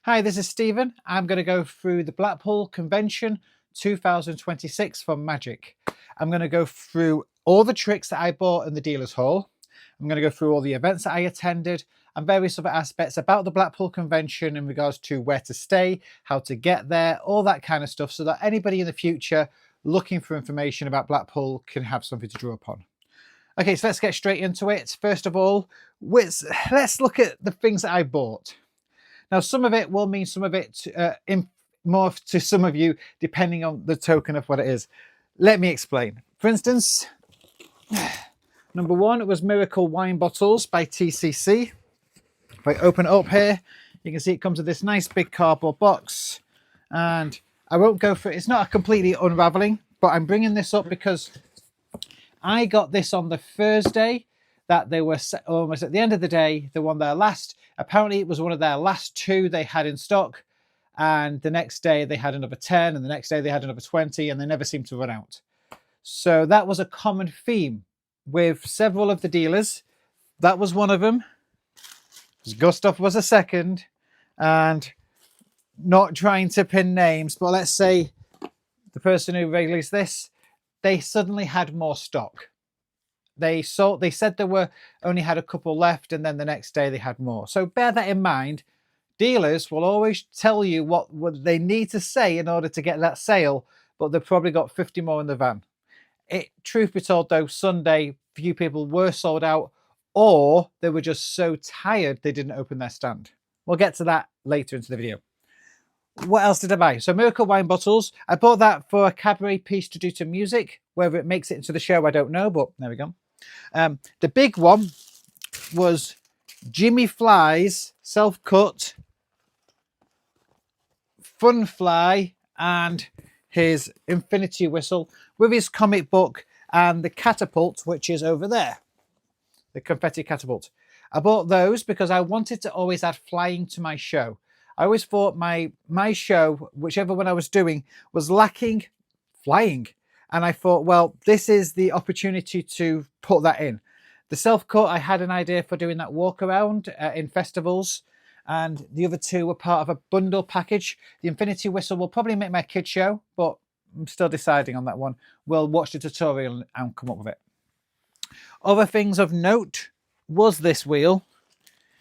Hi, this is Stephen. I'm going to go through the Blackpool Convention 2026 for Magic. I'm going to go through all the tricks that I bought in the dealer's hall. I'm going to go through all the events that I attended and various other aspects about the Blackpool Convention in regards to where to stay, how to get there, all that kind of stuff, so that anybody in the future looking for information about Blackpool can have something to draw upon. Okay, so let's get straight into it. First of all, let's look at the things that I bought. Now, some of it will mean some of it more to some of you, depending on the token of what it is. Let me explain. For instance, number one was Miracle Wine Bottles by TCC. If I open it up here, you can see it comes with this nice big cardboard box. And I won't go for it. It's not a completely unraveling, but I'm bringing this up because I got this on the Thursday that they were almost at the end of the day, the one their last. Apparently, it was one of their last 2 they had in stock. And the next day, they had another 10. And the next day, they had another 20. And they never seemed to run out. So that was a common theme with several of the dealers. That was one of them. Gustav was a second. And not trying to pin names, but let's say the person who released this, they suddenly had more stock. They said there were only had a couple left, and then the next day they had more. So bear that in mind. Dealers will always tell you what they need to say in order to get that sale, but they've probably got 50 more in the van. Truth be told, though, Sunday, few people were sold out, or they were just so tired they didn't open their stand. We'll get to that later into the video. What else did I buy? So Miracle Wine Bottles. I bought that for a cabaret piece to do to music. Whether it makes it into the show, I don't know, but there we go. The big one was Jimmy Fly's self-cut Fun Fly and his Infinity Whistle with his comic book and the catapult, which is over there, the confetti catapult. I bought those because I wanted to always add flying to my show. I always thought my show, whichever one I was doing, was lacking flying. And I thought, well, this is the opportunity to put that in. The self-cut, I had an idea for doing that walk around in festivals. And the other 2 were part of a bundle package. The Infinity Whistle will probably make my kids show, but I'm still deciding on that one. We'll watch the tutorial and come up with it. Other things of note was this wheel.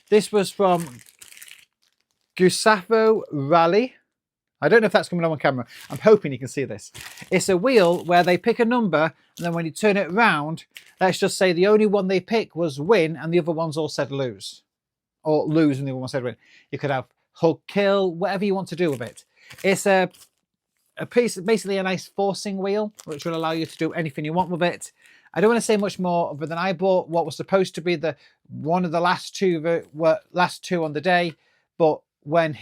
This was from Gustavo Rally. I don't know if that's coming on camera. I'm hoping you can see this. It's a wheel where they pick a number, and then when you turn it round, let's just say the only one they pick was win, and the other ones all said lose. Or lose, and the other one said win. You could have hug, kill, whatever you want to do with it. It's a piece, basically a nice forcing wheel, which will allow you to do anything you want with it. I don't want to say much more other than I bought what was supposed to be one of the last two on the day, but when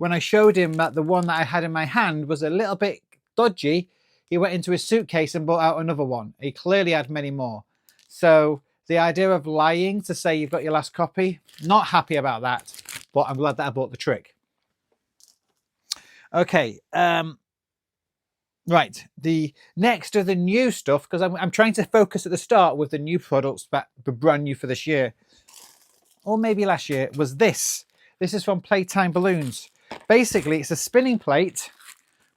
I showed him that the one that I had in my hand was a little bit dodgy, he went into his suitcase and brought out another one. He clearly had many more. So the idea of lying to say you've got your last copy, not happy about that, but I'm glad that I bought the trick. Okay, right, the next of the new stuff, because I'm trying to focus at the start with the new products that were brand new for this year, or maybe last year, was this. This is from Playtime Balloons. Basically, it's a spinning plate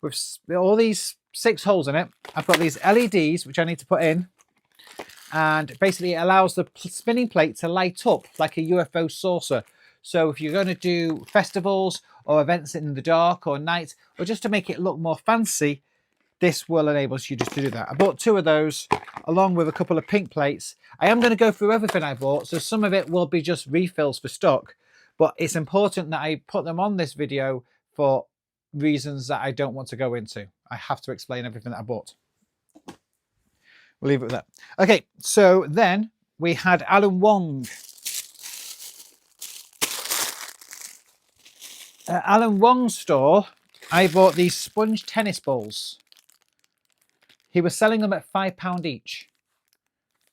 with all these 6 holes in it. I've got these LEDs, which I need to put in. And basically, it allows the spinning plate to light up like a UFO saucer. So if you're going to do festivals or events in the dark or night, or just to make it look more fancy, this will enable you just to do that. I bought 2 of those, along with a couple of pink plates. I am going to go through everything I bought, so some of it will be just refills for stock. But it's important that I put them on this video for reasons that I don't want to go into. I have to explain everything that I bought. We'll leave it with that. Okay, so then we had Alan Wong. At Alan Wong's store, I bought these sponge tennis balls. He was selling them at £5 each.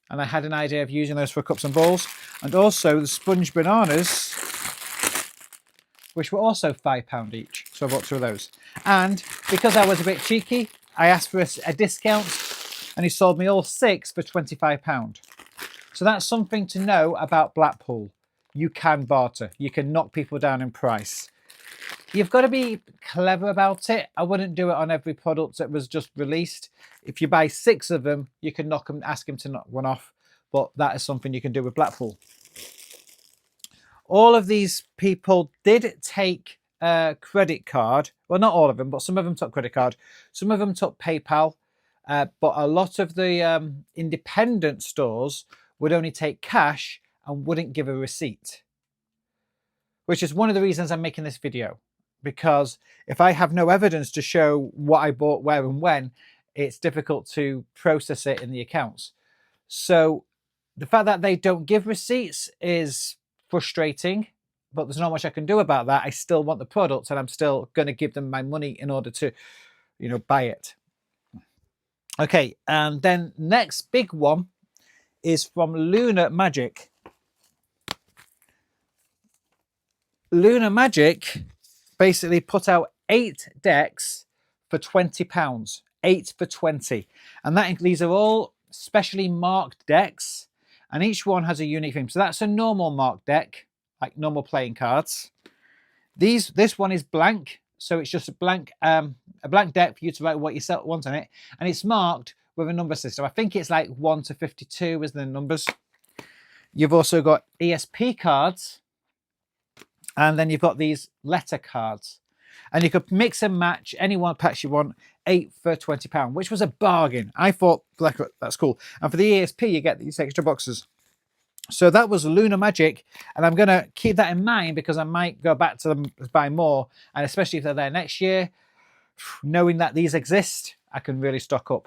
And I had an idea of using those for cups and balls. And also the sponge bananas, which were also £5 each. So I bought 2 of those. And because I was a bit cheeky, I asked for a discount, and he sold me all 6 for £25. So that's something to know about Blackpool. You can barter. You can knock people down in price. You've got to be clever about it. I wouldn't do it on every product that was just released. If you buy 6 of them, you can ask him to knock one off. But that is something you can do with Blackpool. All of these people did take a credit card. Well, not all of them, but some of them took credit card. Some of them took PayPal. But a lot of the independent stores would only take cash and wouldn't give a receipt. Which is one of the reasons I'm making this video. Because if I have no evidence to show what I bought, where and when, it's difficult to process it in the accounts. So the fact that they don't give receipts is frustrating, but there's not much I can do about that. I still want the product and I'm still going to give them my money in order to, buy it. Okay, and then next big one is from Lunar Magic. Lunar Magic basically put out 8 decks for £20. 8 for 20. And these are all specially marked decks, and each one has a unique theme. So that's a normal marked deck, like normal playing cards. This one is blank, so it's just a blank deck for you to write what you want on it, and it's marked with a number system. I think it's like 1 to 52 is the numbers. You've also got ESP cards, and then you've got these letter cards, and you could mix and match any one packs you want. 8 for £20, which was a bargain. I thought, that's cool. And for the ESP, you get these extra boxes. So that was Lunar Magic, and I'm going to keep that in mind because I might go back to them to buy more, and especially if they're there next year, knowing that these exist, I can really stock up.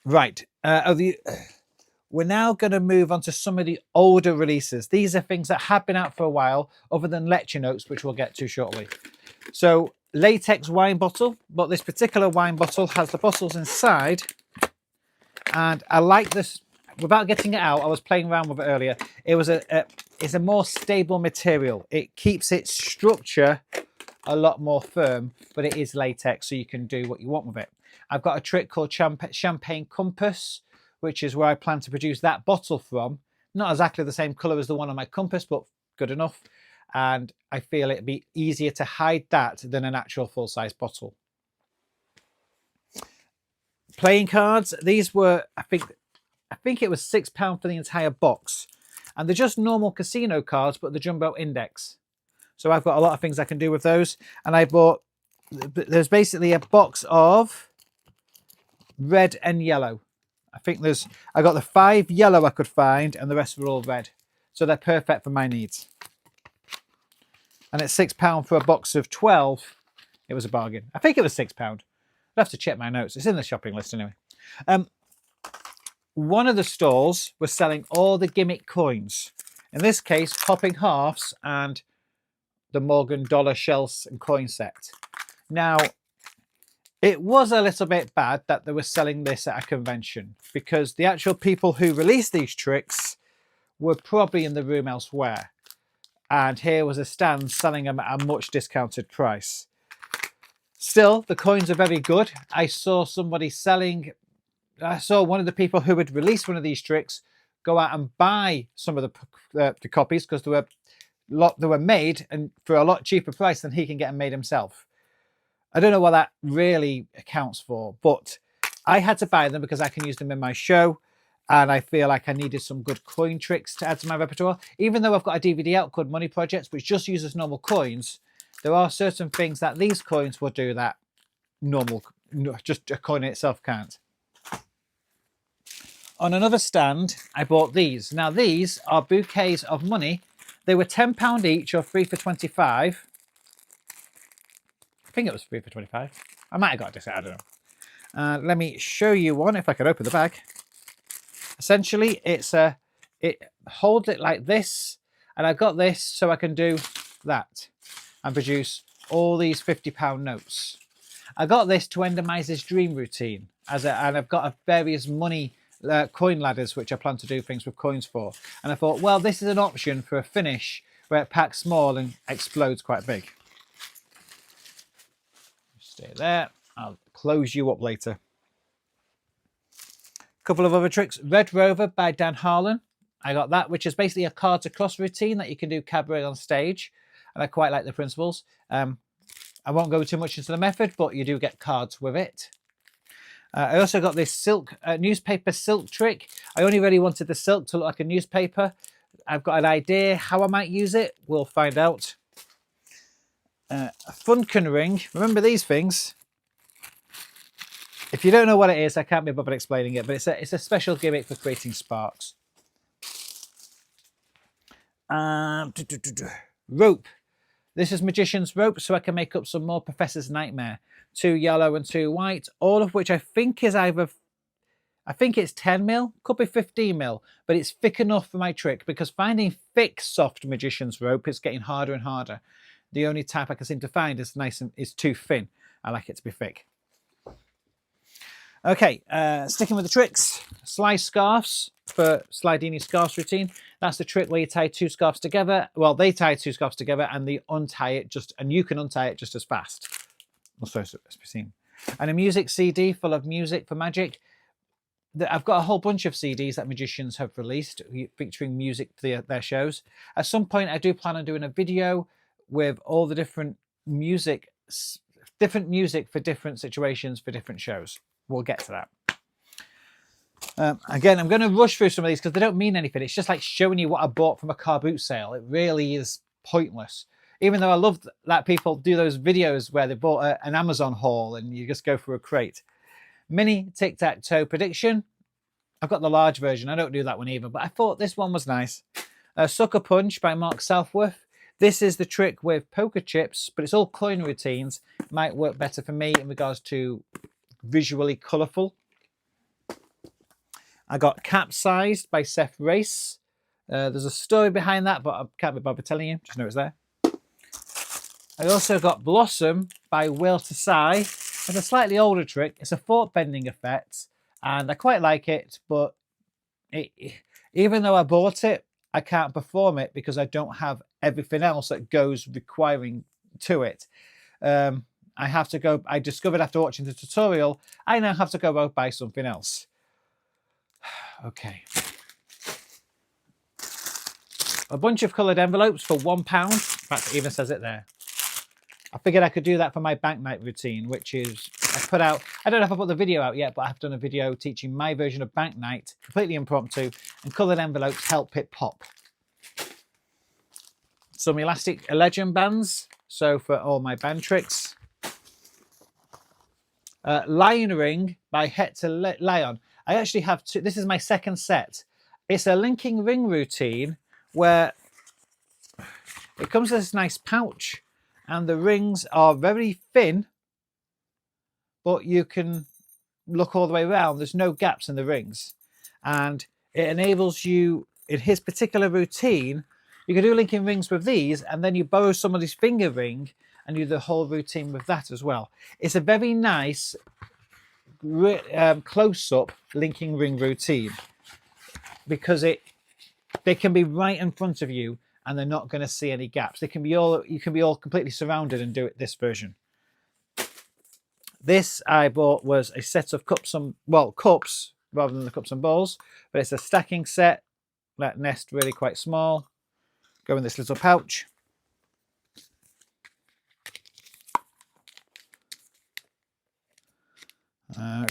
Right, we're now going to move on to some of the older releases. These are things that have been out for a while, other than lecture notes, which we'll get to shortly. So, latex wine bottle, but this particular wine bottle has the bottles inside, and I like this. Without getting it out, I was playing around with it earlier. It's a more stable material. It keeps its structure a lot more firm, but it is latex, so you can do what you want with it. I've got a trick called Champagne Compass, which is where I plan to produce that bottle from. Not exactly the same colour as the one on my compass, but good enough. And I feel it'd be easier to hide that than an actual full-size bottle. Playing cards, these were, I think it was £6 for the entire box. And they're just normal casino cards, but the jumbo index. So I've got a lot of things I can do with those. And there's basically a box of red and yellow. I got the 5 yellow I could find, and the rest were all red. So they're perfect for my needs. And it's £6 for a box of 12. It was a bargain. I think it was £6. I'll have to check my notes. It's in the shopping list anyway. One of the stalls was selling all the gimmick coins. In this case, popping halves and the Morgan dollar shells and coin set. Now, it was a little bit bad that they were selling this at a convention, because the actual people who released these tricks were probably in the room elsewhere. And here was a stand selling them at a much discounted price. Still, the coins are very good. I saw one of the people who had released one of these tricks go out and buy some of the copies, because they were made and for a lot cheaper price than he can get them made himself. I don't know what that really accounts for, but I had to buy them because I can use them in my show, and I feel like I needed some good coin tricks to add to my repertoire. Even though I've got a DVD out called Money Projects, which just uses normal coins, there are certain things that these coins will do that just a coin in itself can't. On another stand, I bought these. Now, these are bouquets of money. They were £10 each, or 3 for 25. I think it was 3 for 25. I might have got this, I don't know. Let me show you one, if I could open the bag. Essentially, it holds it like this, and I've got this so I can do that and produce all these £50 notes. I got this to end my dream routine, and I've got various money coin ladders which I plan to do things with coins for. And I thought, well, this is an option for a finish where it packs small and explodes quite big. Stay there. I'll close you up later. Couple of other tricks. Red Rover by Dan Harlan. I got that, which is basically a cards across routine that you can do cabaret on stage. and I quite like the principles. I won't go too much into the method, but you do get cards with it. I also got this silk newspaper silk trick. I only really wanted the silk to look like a newspaper. I've got an idea how I might use it. We'll find out. A Funken ring. Remember these things? If you don't know what it is, I can't be bothered explaining it, but it's a special gimmick for creating sparks. Rope. This is Magician's rope, so I can make up some more Professor's Nightmare. 2 yellow and 2 white, all of which I think is either, I think it's 10 mil, could be 15 mil, but it's thick enough for my trick, because finding thick, soft Magician's rope is getting harder and harder. The only type I can seem to find is nice and is too thin. I like it to be thick. Okay, sticking with the tricks, slide scarves for Slidini scarves routine. That's the trick where you tie 2 scarves together. Well, they tie 2 scarves together and they untie it and you can untie it just as fast. Also, as we've seen. And a music CD full of music for magic. I've got a whole bunch of CDs that magicians have released featuring music for their shows. At some point, I do plan on doing a video with all the different music for different situations for different shows. We'll get to that. Again, I'm going to rush through some of these because they don't mean anything. It's just like showing you what I bought from a car boot sale. It really is pointless. Even though I love that people do those videos where they bought an Amazon haul and you just go through a crate. Mini tic-tac-toe prediction. I've got the large version. I don't do that one either, but I thought this one was nice. Sucker Punch by Mark Southworth. This is the trick with poker chips, but it's all coin routines. Might work better for me in regards to visually colourful. I got Capsized by Seth Race. There's a story behind that, but I can't be bothered telling you. Just know it's there. I also got Blossom by Will Tasai. It's a slightly older trick. It's a fork bending effect, and I quite like it, but even though I bought it, I can't perform it because I don't have everything else that goes requiring to it. I discovered after watching the tutorial, I now have to go out buy something else. Okay. A bunch of coloured envelopes for £1. In fact, it even says it there. I figured I could do that for my bank night routine, which is I put out, I don't know if I put the video out yet, but I've done a video teaching my version of bank night, completely impromptu, and coloured envelopes help it pop. Some elastic legend bands, so for all my band tricks. Lion Ring by Hector Lion. I actually have two. This is my second set. It's a linking ring routine where it comes with this nice pouch and the rings are very thin, but you can look all the way around. There's no gaps in the rings. And it enables you, in his particular routine, you can do linking rings with these and then you borrow somebody's finger ring and do the whole routine with that as well. It's a very nice close-up linking ring routine because they can be right in front of you and they're not going to see any gaps. They can be all, you can be all completely surrounded and do it this version. This I bought was a set of cups rather than the cups and bowls, but it's a stacking set. That nest really quite small. Go in this little pouch.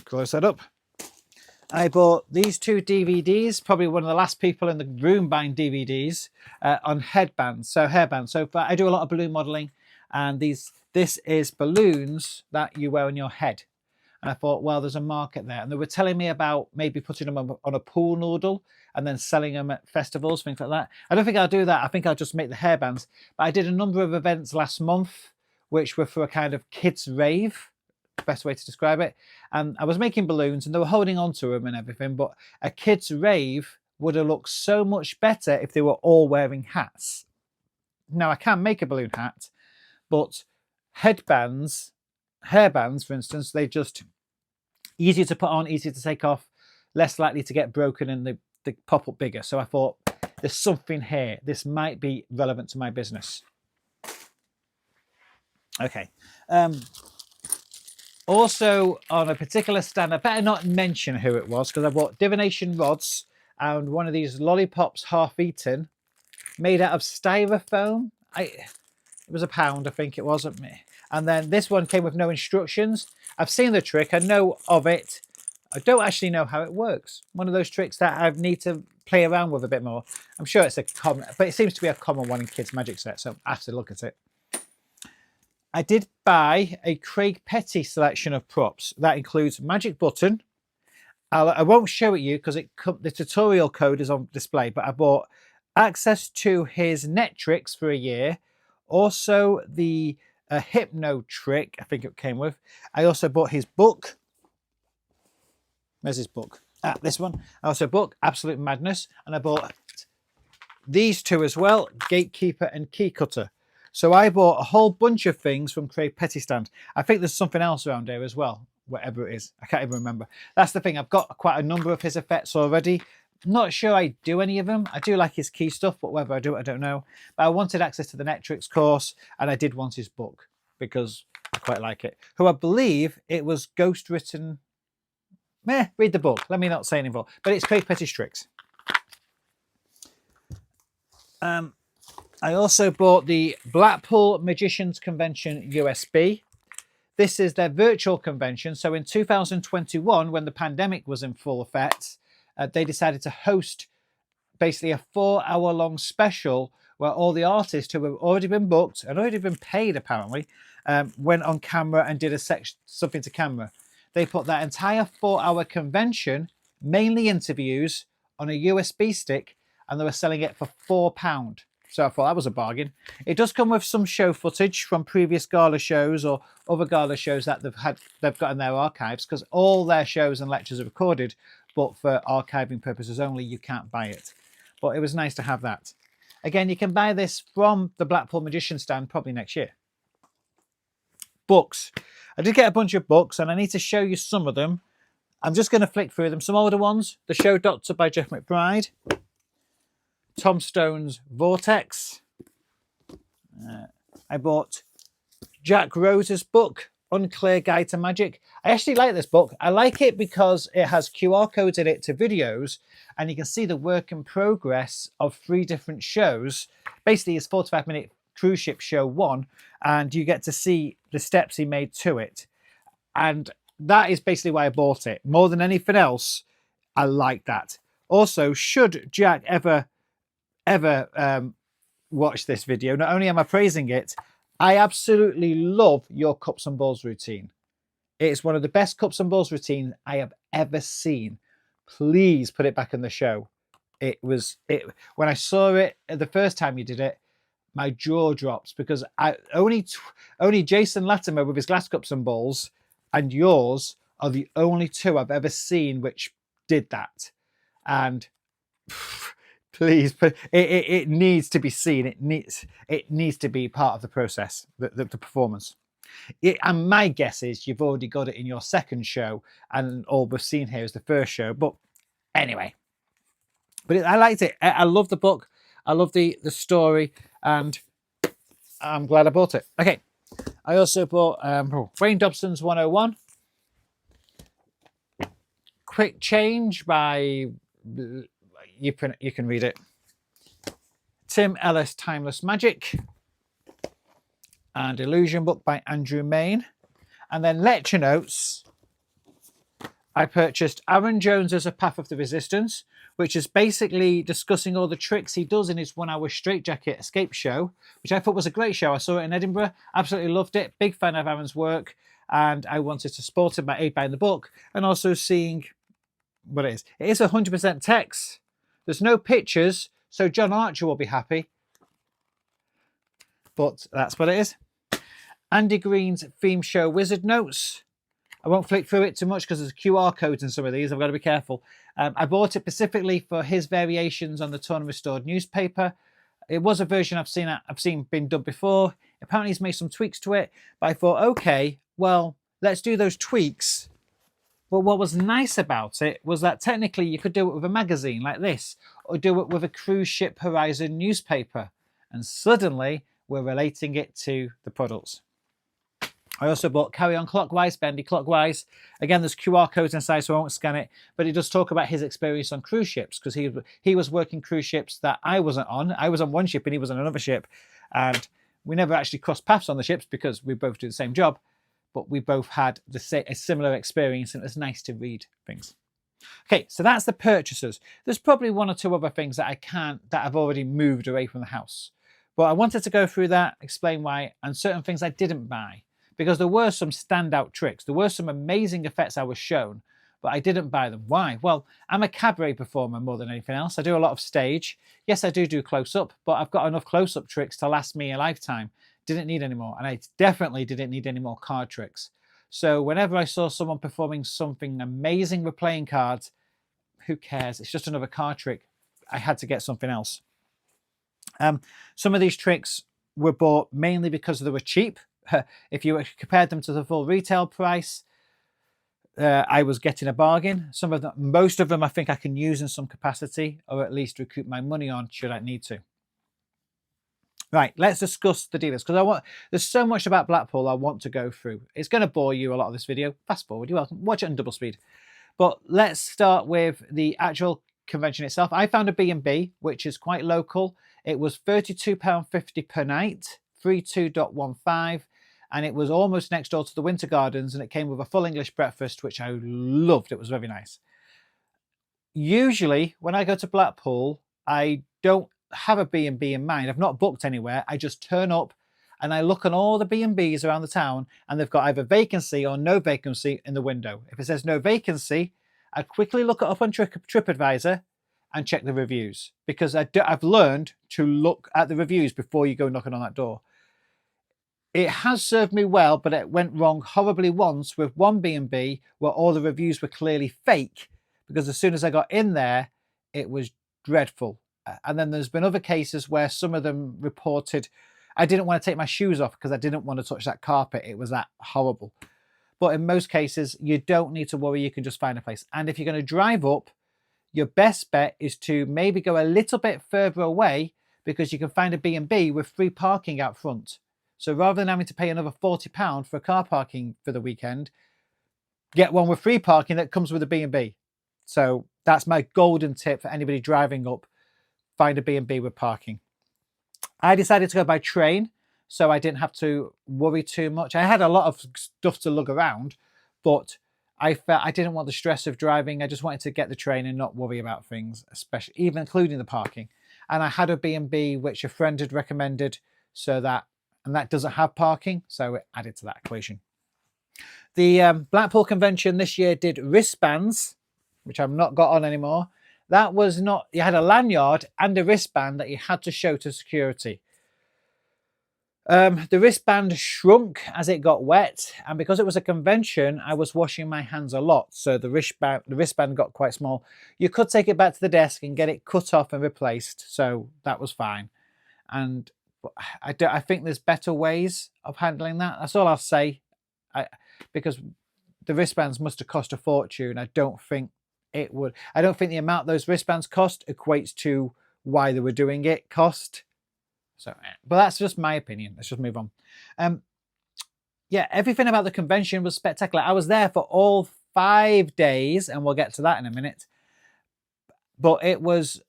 Close that up. I bought these 2 DVDs, probably one of the last people in the room buying DVDs, on headbands, so hairbands. So I do a lot of balloon modelling, and this is balloons that you wear on your head. And I thought, well, there's a market there. And they were telling me about maybe putting them on a pool noodle and then selling them at festivals, things like that. I don't think I'll do that. I think I'll just make the hairbands. But I did a number of events last month, which were for a kind of kids rave. Best way to describe it. And I was making balloons and they were holding on to them and everything, but a kid's rave would have looked so much better if they were all wearing hats. Now I can make a balloon hat, but headbands, hairbands for instance, they just easier to put on, easier to take off, less likely to get broken, and they pop up bigger. So I thought there's something here. This might be relevant to my business. Okay. Also, on a particular stand, I better not mention who it was because I bought divination rods and one of these lollipops half eaten made out of styrofoam. It was £1, I think it wasn't me. And then this one came with no instructions. I've seen the trick, I know of it. I don't actually know how it works. One of those tricks that I need to play around with a bit more. I'm sure it's a common, but it seems to be a common one in kids' magic sets, so I have to look at it. I did buy a Craig Petty selection of props. That includes Magic Button. I won't show it you because the tutorial code is on display, but I bought access to his net tricks for a year. Also the Hypno trick, I think it came with. I also bought his book. Where's his book? This one. I also bought Absolute Madness, and I bought these two as well, Gatekeeper and Key Cutter. So I bought a whole bunch of things from Craig Petty stand. I think there's something else around here as well, whatever it is. I can't even remember. That's the thing. I've got quite a number of his effects already. Not sure I do any of them. I do like his key stuff, but whether I do it, I don't know. But I wanted access to the Netrix course, and I did want his book because I quite like it. Who I believe it was ghost written. Read the book. Let me not say any more. But it's Craig Petty's tricks. I also bought the Blackpool Magicians Convention USB. This is their virtual convention. So in 2021, when the pandemic was in full effect, they decided to host basically a 4-hour-long special where all the artists who have already been booked and already been paid, apparently, went on camera and did something to camera. They put that entire 4-hour convention, mainly interviews, on a USB stick, and they were selling it for £4. So I thought that was a bargain. It does come with some show footage from previous gala shows or other gala shows that they've got in their archives, because all their shows and lectures are recorded, but for archiving purposes only, you can't buy it. But it was nice to have that. Again, you can buy this from the Blackpool Magician stand probably next year. Books. I did get a bunch of books, and I need to show you some of them. I'm just going to flick through them. Some older ones. The Show Doctor by Jeff McBride. Tom Stone's Vortex. I bought Jack Rose's book, Unclear Guide to Magic. I actually like this book. I like it because it has QR codes in it to videos, and you can see the work in progress of 3 different shows. Basically, it's 45-minute cruise ship show 1, and you get to see the steps he made to it. And that is basically why I bought it. More than anything else, I like that. Also, should Jack ever watch this video, not only am I praising it, I absolutely love your cups and balls routine. It's one of the best cups and balls routines I have ever seen. Please put it back in the show. When I saw it the first time you did it, my jaw drops, because only Jason Latimer with his glass cups and balls and yours are the only 2 I've ever seen which did that. And please, it needs to be seen. It needs to be part of the process, the performance. And my guess is you've already got it in your second show, and all we've seen here is the first show. But anyway, I liked it. I love the book. I love the story, and I'm glad I bought it. Okay, I also bought Wayne Dobson's 101. Quick Change by... You can read it. Tim Ellis, Timeless Magic. And Illusion Book by Andrew Main. And then lecture notes. I purchased Aaron Jones's A Path of the Resistance, which is basically discussing all the tricks he does in his 1-hour straitjacket escape show, which I thought was a great show. I saw it in Edinburgh, absolutely loved it. Big fan of Aaron's work, and I wanted to support him by buying the book and also seeing what it is. It is 100% text. There's no pictures, so John Archer will be happy. But that's what it is. Andy Green's Theme Show Wizard Notes. I won't flick through it too much because there's QR codes in some of these. I've got to be careful. I bought it specifically for his variations on the Torn and Restored newspaper. It was a version I've seen been done before. Apparently he's made some tweaks to it. But I thought, okay, well, let's do those tweaks. But what was nice about it was that technically you could do it with a magazine like this, or do it with a Cruise Ship Horizon newspaper. And suddenly we're relating it to the products. I also bought Carry On Clockwise, Bendy Clockwise. Again, there's QR codes inside, so I won't scan it. But it does talk about his experience on cruise ships, because he was working cruise ships that I wasn't on. I was on one ship and he was on another ship. And We never actually crossed paths on the ships because we both did the same job, but we both had a similar experience, and it was nice to read things. Okay, so that's the purchases. There's probably one or two other things that I've already moved away from the house. But I wanted to go through that, explain why, and certain things I didn't buy. Because there were some standout tricks. There were some amazing effects I was shown, but I didn't buy them. Why? Well, I'm a cabaret performer more than anything else. I do a lot of stage. Yes, I do close-up, but I've got enough close-up tricks to last me a lifetime. Didn't need any more. And I definitely didn't need any more card tricks. So whenever I saw someone performing something amazing with playing cards, who cares? It's just another card trick. I had to get something else. Some of these tricks were bought mainly because they were cheap. If you compared them to the full retail price, I was getting a bargain. Most of them I think I can use in some capacity, or at least recoup my money on should I need to. Right, let's discuss the dealers, because there's so much about Blackpool I want to go through. It's going to bore you a lot of this video. Fast forward, you're welcome. Watch it on double speed. But let's start with the actual convention itself. I found a B&B, which is quite local. It was £32.50 per night, 32.15, and it was almost next door to the Winter Gardens, and it came with a full English breakfast, which I loved. It was very nice. Usually, when I go to Blackpool, I don't have a B&B in mind. I've not booked anywhere. I just turn up and I look on all the B&Bs around the town, and they've got either vacancy or no vacancy in the window. If it says no vacancy, I quickly look it up on TripAdvisor and check the reviews, because I've learned to look at the reviews before you go knocking on that door. It has served me well, but it went wrong horribly once with one B&B where all the reviews were clearly fake, because as soon as I got in there, it was dreadful. And then there's been other cases where some of them reported I didn't want to take my shoes off because I didn't want to touch that carpet. It was that horrible. But in most cases, you don't need to worry. You can just find a place. And if you're going to drive up, your best bet is to maybe go a little bit further away, because you can find a B&B with free parking out front. So rather than having to pay another £40 for car parking for the weekend, get one with free parking that comes with a B&B. So that's my golden tip for anybody driving up. Find a B&B with parking. I decided to go by train, so I didn't have to worry too much. I had a lot of stuff to lug around, but I felt I didn't want the stress of driving. I just wanted to get the train and not worry about things, especially even including the parking. And I had a B&B which a friend had recommended, and that doesn't have parking, so it added to that equation. The Blackpool convention this year did wristbands, which I've not got on anymore. That was not, you had a lanyard and a wristband that you had to show to security. The wristband shrunk as it got wet, and because it was a convention, I was washing my hands a lot, so the wristband got quite small. You could take it back to the desk and get it cut off and replaced, so that was fine. And I think there's better ways of handling that. That's all I'll say, because the wristbands must have cost a fortune. I don't think it would. I don't think the amount those wristbands cost equates to why they were doing it cost. So, but that's just my opinion. Let's just move on. Yeah, everything about the convention was spectacular. I was there for all 5 days, and we'll get to that in a minute. But it was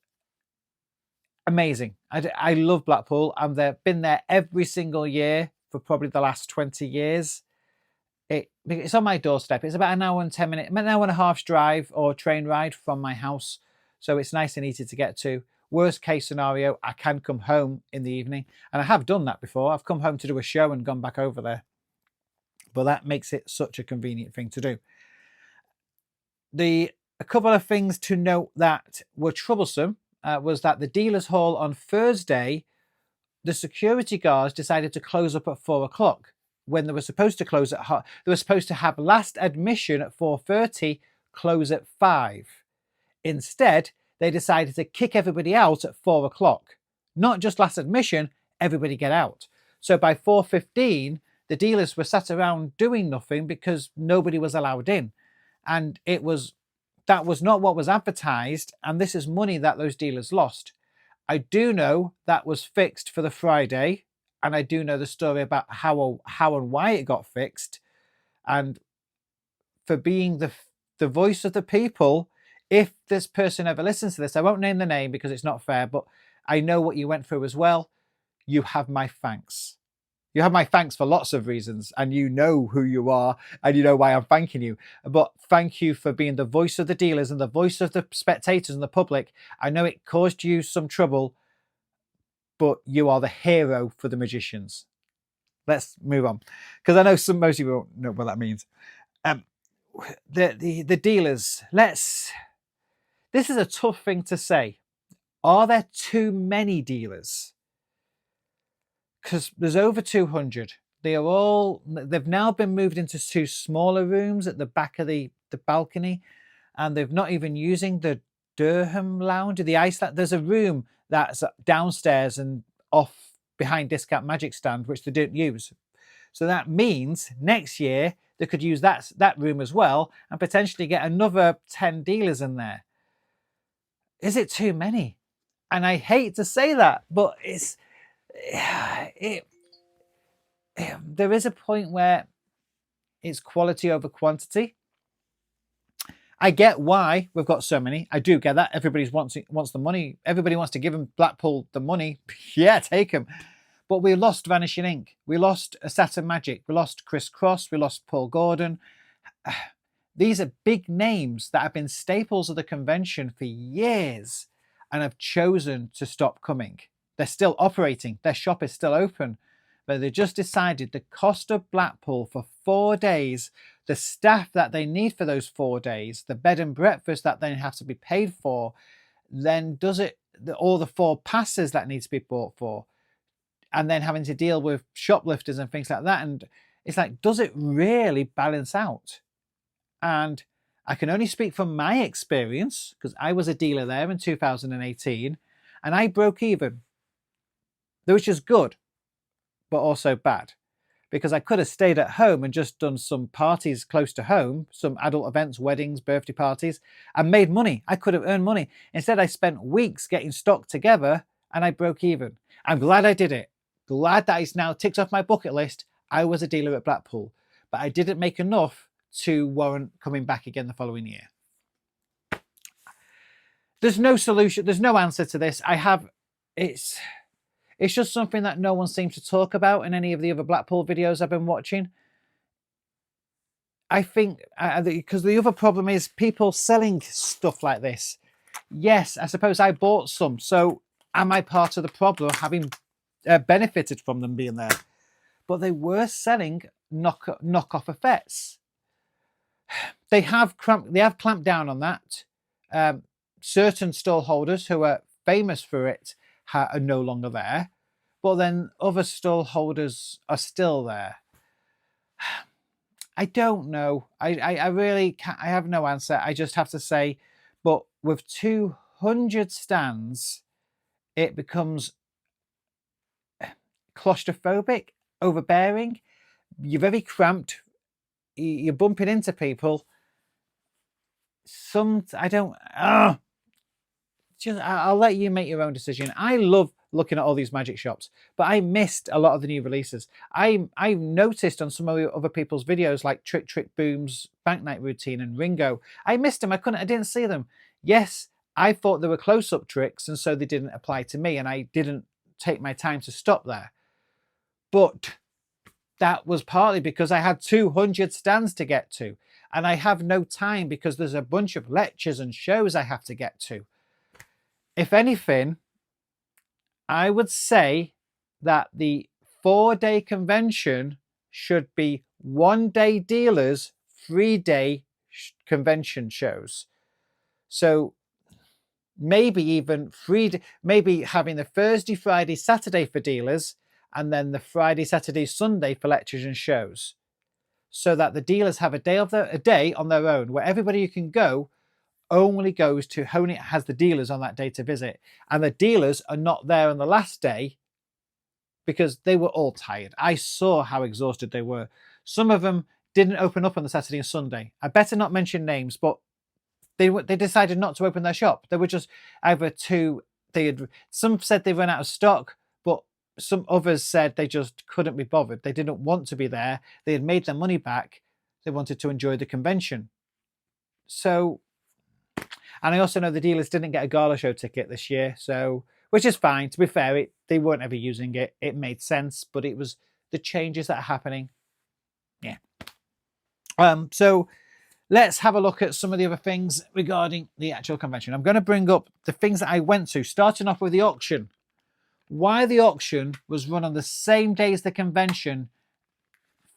amazing. I love Blackpool. Been there every single year for probably the last 20 years. It's on my doorstep. It's about an hour and 10 minutes, an hour and a half's drive or train ride from my house. So it's nice and easy to get to. Worst case scenario, I can come home in the evening. And I have done that before. I've come home to do a show and gone back over there. But that makes it such a convenient thing to do. A couple of things to note that were troublesome was that the dealer's hall on Thursday, the security guards decided to close up at 4 o'clock. When they were supposed to close at they were supposed to have last admission at 4:30, close at 5. Instead, they decided to kick everybody out at 4 o'clock. Not just last admission, everybody get out. So by 4:15, the dealers were sat around doing nothing because nobody was allowed in. And that was not what was advertised, and this is money that those dealers lost. I do know that was fixed for the Friday, and I do know the story about how and why it got fixed. And for being the voice of the people, if this person ever listens to this, I won't name the name because it's not fair, but I know what you went through as well. You have my thanks. You have my thanks for lots of reasons, and you know who you are, and you know why I'm thanking you. But thank you for being the voice of the dealers and the voice of the spectators and the public. I know it caused you some trouble, but you are the hero for the magicians. Let's move on, because I know most of you won't know what that means. The dealers. This is a tough thing to say. Are there too many dealers? Because there's over 200. They've now been moved into 2 smaller rooms at the back of the balcony, and they're not even using the Durham Lounge or the Ice Lounge. There's a room that's downstairs and off behind Discount Magic stand, which they don't use. So that means next year they could use that room as well and potentially get another 10 dealers in there. Is it too many? And I hate to say that, but there is a point where it's quality over quantity. I get why we've got so many. I do get that. Everybody wants the money. Everybody wants to give them Blackpool the money. Yeah, take them. But we lost Vanishing Ink. We lost Saturn Magic. We lost Chris Cross. We lost Paul Gordon. These are big names that have been staples of the convention for years and have chosen to stop coming. They're still operating. Their shop is still open. But they just decided the cost of Blackpool for 4 days, the staff that they need for those 4 days, the bed and breakfast that they have to be paid for, then does it, all the 4 passes that need to be bought for, and then having to deal with shoplifters and things like that. And it's like, does it really balance out? And I can only speak from my experience, because I was a dealer there in 2018, and I broke even, which is good, but also bad, because I could have stayed at home and just done some parties close to home, some adult events, weddings, birthday parties, and made money. I could have earned money. Instead, I spent weeks getting stock together and I broke even. I'm glad I did it. Glad that it's now ticked off my bucket list. I was a dealer at Blackpool, but I didn't make enough to warrant coming back again the following year. There's no solution. There's no answer to this. It's just something that no one seems to talk about in any of the other Blackpool videos I've been watching. I think because the other problem is people selling stuff like this. Yes, I suppose I bought some. So am I part of the problem, having benefited from them being there? But they were selling knockoff effects. They have clamped down on that. Certain stall holders who are famous for it are no longer there, but then other stall holders are still there. I don't know. I really can't. I have no answer. I just have to say, but with 200 stands, it becomes claustrophobic, overbearing. You're very cramped. You're bumping into people. I'll let you make your own decision. I love looking at all these magic shops, but I missed a lot of the new releases. I noticed on some of the other people's videos, like Trick Boom's Bank Night Routine and Ringo, I missed them. I didn't see them. Yes, I thought they were close-up tricks, and so they didn't apply to me, and I didn't take my time to stop there. But that was partly because I had 200 stands to get to, and I have no time because there's a bunch of lectures and shows I have to get to. If anything, I would say that the 4-day convention should be 1-day dealers, 3-day convention shows. So maybe even maybe having the Thursday, Friday, Saturday for dealers, and then the Friday, Saturday, Sunday for lectures and shows, so that the dealers have a day on their own where everybody who can go only goes to Honey has the dealers on that day to visit, and the dealers are not there on the last day because they were all tired. I saw how exhausted they were. Some of them didn't open up on the Saturday and Sunday. I better not mention names, but they decided not to open their shop. They were just either some said they ran out of stock, but some others said they just couldn't be bothered. They didn't want to be there. They had made their money back. They wanted to enjoy the convention. So, and I also know the dealers didn't get a gala show ticket this year, so, which is fine. To be fair, they weren't ever using it. It made sense, but it was the changes that are happening. Yeah. So let's have a look at some of the other things regarding the actual convention. I'm going to bring up the things that I went to, starting off with the auction. Why the auction was run on the same day as the convention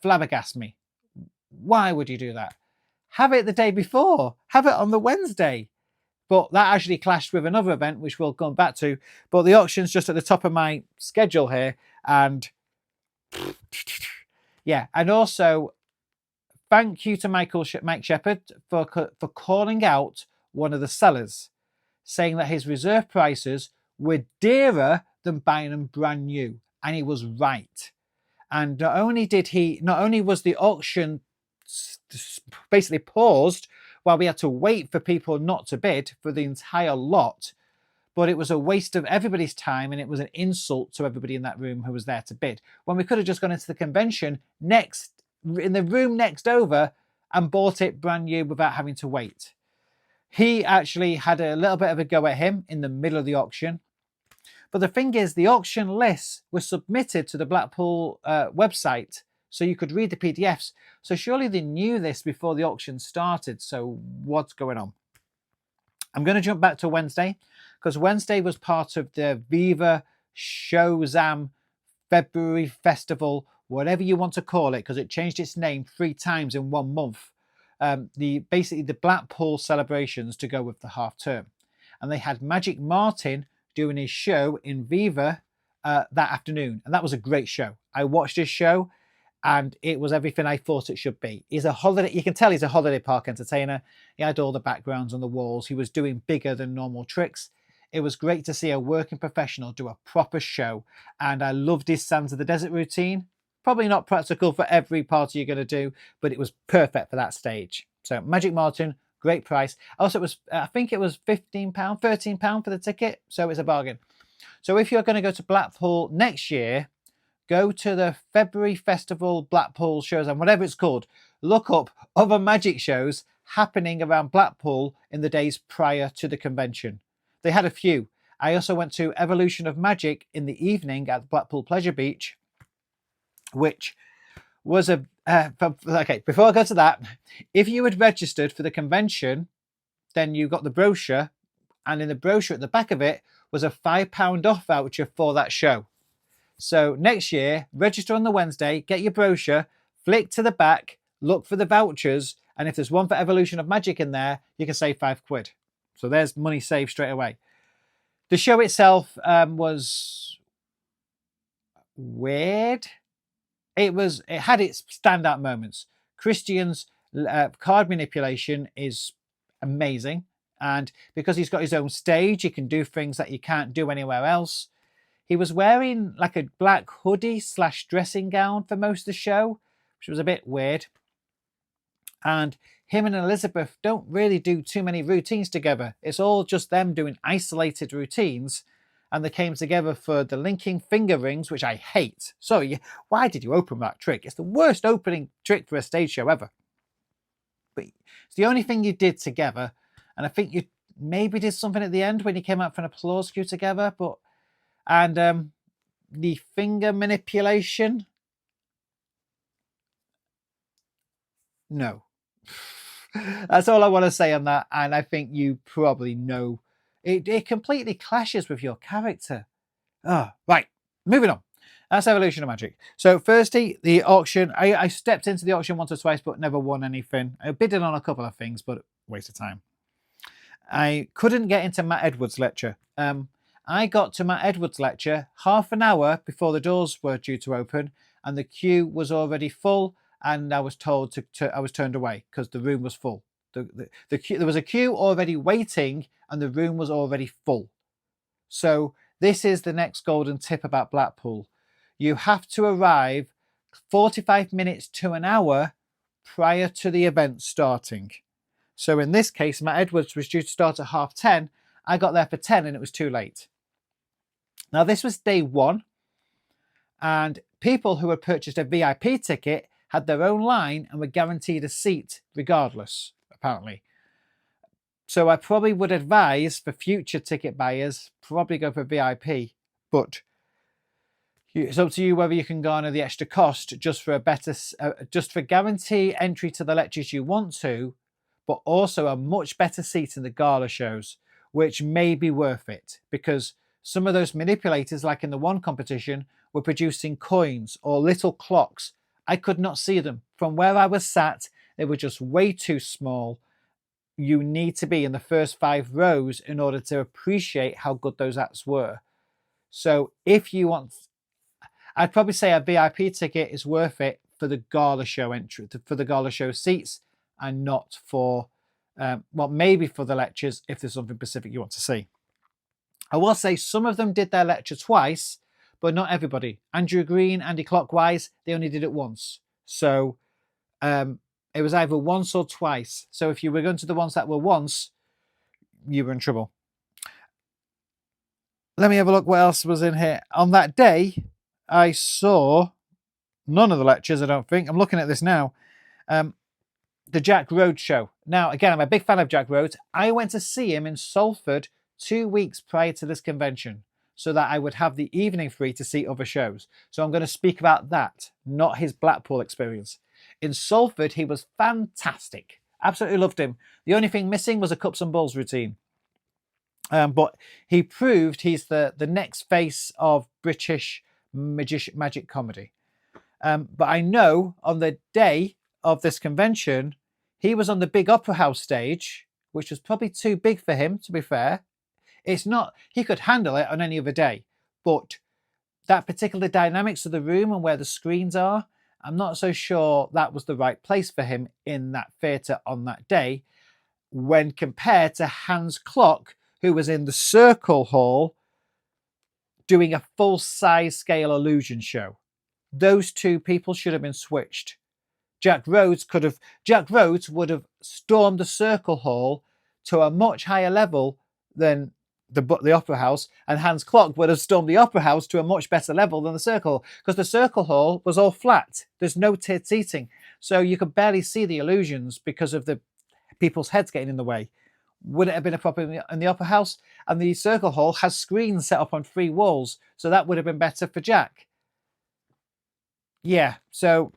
flabbergasts me. Why would you do that? Have it the day before. Have it on the Wednesday. But that actually clashed with another event, which we'll come back to. But the auction's just at the top of my schedule here. And yeah, and also thank you to Mike Shepherd for calling out one of the sellers, saying that his reserve prices were dearer than buying them brand new. And he was right. And not only was the auction basically paused while we had to wait for people not to bid for the entire lot, but it was a waste of everybody's time and it was an insult to everybody in that room who was there to bid, when we could have just gone into the convention in the room next over and bought it brand new without having to wait. He actually had a little bit of a go at him in the middle of the auction. But the thing is, the auction lists were submitted to the Blackpool website so you could read the PDFs. So surely they knew this before the auction started. So what's going on? I'm going to jump back to Wednesday, because Wednesday was part of the Viva Showzam February Festival, whatever you want to call it, because it changed its name 3 times in 1 month. Basically the Blackpool celebrations to go with the half term. And they had Magic Martin doing his show in Viva that afternoon. And that was a great show. I watched his show and it was everything I thought it should be. He's a holiday, you can tell he's a holiday park entertainer. He had all the backgrounds on the walls. He was doing bigger than normal tricks. It was great to see a working professional do a proper show. And I loved his Sands of the Desert routine. Probably not practical for every party you're going to do, but it was perfect for that stage. So Magic Martin, great price. Also, it was, I think it was £15, £13 for the ticket. So it's a bargain. So if you're going to go to Blackpool next year, go to the February Festival Blackpool shows and whatever it's called. Look up other magic shows happening around Blackpool in the days prior to the convention. They had a few. I also went to Evolution of Magic in the evening at Blackpool Pleasure Beach, which was a... okay, before I go to that, if you had registered for the convention, then you got the brochure, and in the brochure at the back of it was a £5 off voucher for that show. So next year, register on the Wednesday, get your brochure, flick to the back, look for the vouchers, and if there's one for Evolution of Magic in there, you can save £5. So there's money saved straight away. The show itself was weird. It had its standout moments. Christian's card manipulation is amazing. And because he's got his own stage, he can do things that you can't do anywhere else. He was wearing like a black hoodie / dressing gown for most of the show, which was a bit weird. And him and Elizabeth don't really do too many routines together. It's all just them doing isolated routines. And they came together for the linking finger rings, which I hate. So why did you open that trick? It's the worst opening trick for a stage show ever. But it's the only thing you did together. And I think you maybe did something at the end when you came out for an applause cue together. And the finger manipulation, no. That's all I want to say on that. And I think you probably know. It completely clashes with your character. Right, moving on. That's Evolution of Magic. So firstly, the auction. I stepped into the auction once or twice, but never won anything. I bidded on a couple of things, but waste of time. I couldn't get into Matt Edwards' lecture. I got to Matt Edwards' lecture half an hour before the doors were due to open, and the queue was already full, and I was told I was turned away because the room was full. The queue, there was a queue already waiting, and the room was already full. So this is the next golden tip about Blackpool. You have to arrive 45 minutes to an hour prior to the event starting. So in this case, Matt Edwards was due to start at 10:30. I got there for 10 and it was too late. Now this was day 1, and people who had purchased a VIP ticket had their own line and were guaranteed a seat regardless, apparently. So I probably would advise for future ticket buyers, probably go for VIP. But It's up to you whether you can garner the extra cost just for a better, just for guarantee entry to the lectures you want to, but also a much better seat in the gala shows, which may be worth it because some of those manipulators, like in the one competition, were producing coins or little clocks. I could not see them. From where I was sat, they were just way too small. You need to be in the first 5 rows in order to appreciate how good those acts were. So if you want, I'd probably say a VIP ticket is worth it for the gala show entry, for the gala show seats, and not for, well, maybe for the lectures if there's something specific you want to see. I will say some of them did their lecture twice, but not everybody. Andrew Green, Andy Clockwise, they only did it once. So it was either once or twice. So if you were going to the ones that were once, you were in trouble. Let me have a look what else was in here. On that day, I saw none of the lectures, I don't think. I'm looking at this now. The Jack Rhodes show. Now, again, I'm a big fan of Jack Rhodes. I went to see him in Salford 2 weeks prior to this convention so that I would have the evening free to see other shows. So I'm going to speak about that, not his Blackpool experience. In Salford, he was fantastic. Absolutely loved him. The only thing missing was a cups and balls routine. But he proved he's the next face of British magic comedy. But I know on the day of this convention, he was on the big opera house stage, which was probably too big for him, to be fair. It's not, he could handle it on any other day, but that particular dynamics of the room and where the screens are, I'm not so sure that was the right place for him in that theatre on that day when compared to Hans Klock, who was in the Circle Hall doing a full-size scale illusion show. Those two people should have been switched. Jack Rhodes would have stormed the Circle Hall to a much higher level than the Opera House, and Hans Klock would have stormed the Opera House to a much better level than the Circle, because the Circle Hall was all flat. There's no tiered seating, so you could barely see the illusions because of the people's heads getting in the way. Would it have been a problem in the Opera House? And the Circle Hall has screens set up on 3 walls, so that would have been better for Jack. Yeah, so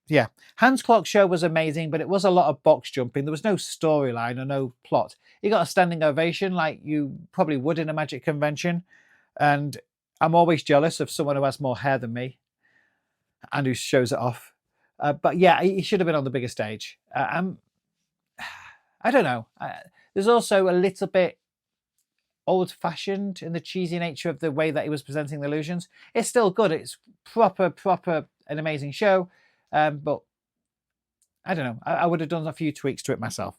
yeah, Hans Klock's show was amazing, but it was a lot of box jumping. There was no storyline or no plot. He got a standing ovation like you probably would in a magic convention. And I'm always jealous of someone who has more hair than me and who shows it off. But yeah, he should have been on the bigger stage. I don't know. There's also a little bit old-fashioned in the cheesy nature of the way that he was presenting the illusions. It's still good. It's proper, an amazing show. But I don't know. I would have done a few tweaks to it myself.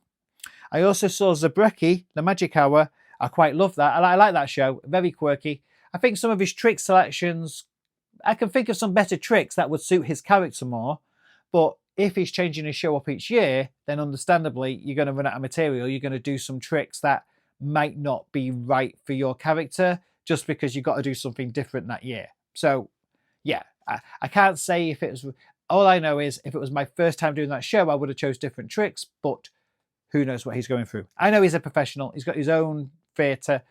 I also saw Zabrecki, The Magic Hour. I quite love that. I like that show. Very quirky. I think some of his trick selections, I can think of some better tricks that would suit his character more. But if he's changing his show up each year, then understandably, you're going to run out of material. You're going to do some tricks that might not be right for your character just because you've got to do something different that year. So, yeah, I can't say if it was... All I know is if it was my first time doing that show, I would have chose different tricks, but who knows what he's going through. I know he's a professional. He's got his own theatre.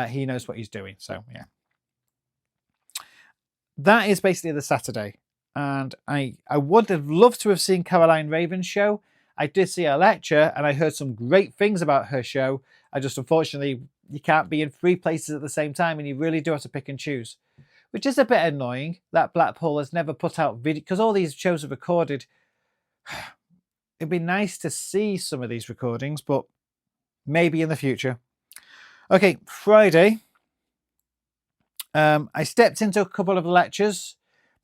He knows what he's doing. So, yeah. That is basically the Saturday. And I would have loved to have seen Caroline Raven's show. I did see her lecture and I heard some great things about her show. I just, unfortunately, you can't be in 3 places at the same time and you really do have to pick and choose. Which is a bit annoying that Blackpool has never put out video, because all these shows are recorded. It'd be nice to see some of these recordings, but maybe in the future. Okay, Friday. I stepped into a couple of lectures,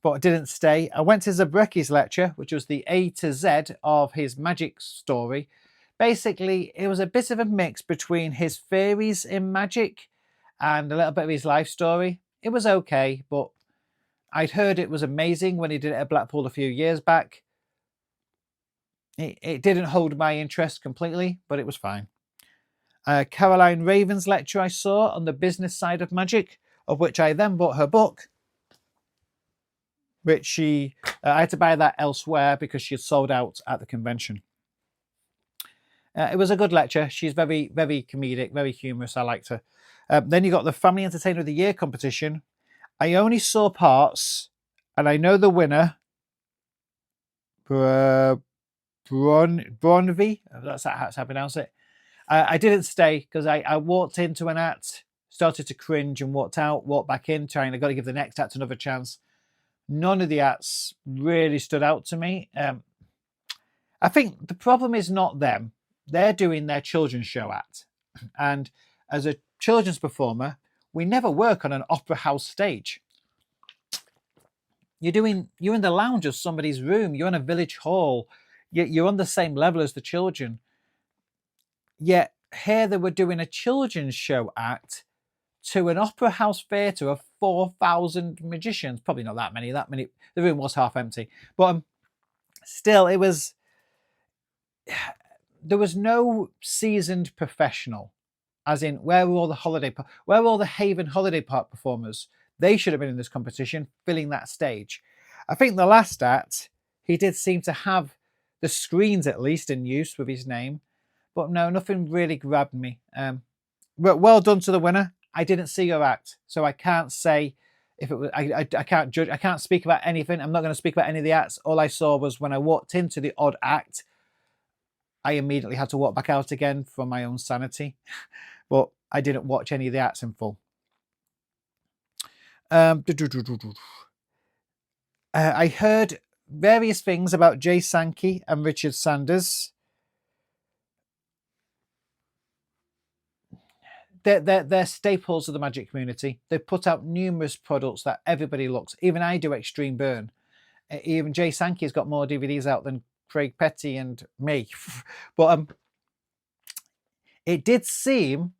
but didn't stay. I went to Zabrecki's lecture, which was the A to Z of his magic story. Basically, it was a bit of a mix between his theories in magic and a little bit of his life story. It was okay, but I'd heard it was amazing when he did it at Blackpool a few years back. It didn't hold my interest completely, but it was fine. Caroline Raven's lecture I saw on the business side of magic, of which I then bought her book, which I had to buy that elsewhere because she had sold out at the convention. It was a good lecture. She's very, very comedic, very humorous. I liked her. Then you got the Family Entertainer of the Year competition. I only saw parts, and I know the winner, Bronvi. That's how I pronounce it. I didn't stay because I walked into an act, started to cringe and walked out, walked back in, trying I got to give the next act another chance. None of the acts really stood out to me. I think the problem is not them. They're doing their children's show act. And as a children's performer, we never work on an opera house stage. You're in the lounge of somebody's room. You're in a village hall. You're on the same level as the children. Yet here they were doing a children's show act to an opera house theatre of 4,000 magicians. Probably not that many. The room was half empty. But still, there was no seasoned professional, as in where were all the Haven Holiday Park performers? They should have been in this competition, filling that stage. I think the last act, he did seem to have the screens at least in use with his name, but no, nothing really grabbed me. But well done to the winner. I didn't see your act, so I can't say if it was. I can't judge. I can't speak about anything. I'm not going to speak about any of the acts. All I saw was when I walked into the odd act, I immediately had to walk back out again for my own sanity. But I didn't watch any of the acts in full. I heard various things about Jay Sankey and Richard Sanders. They're staples of the magic community. They put out numerous products that everybody looks. Even I do Extreme Burn. Even Jay Sankey's got more DVDs out than Craig Petty and me. But it did seem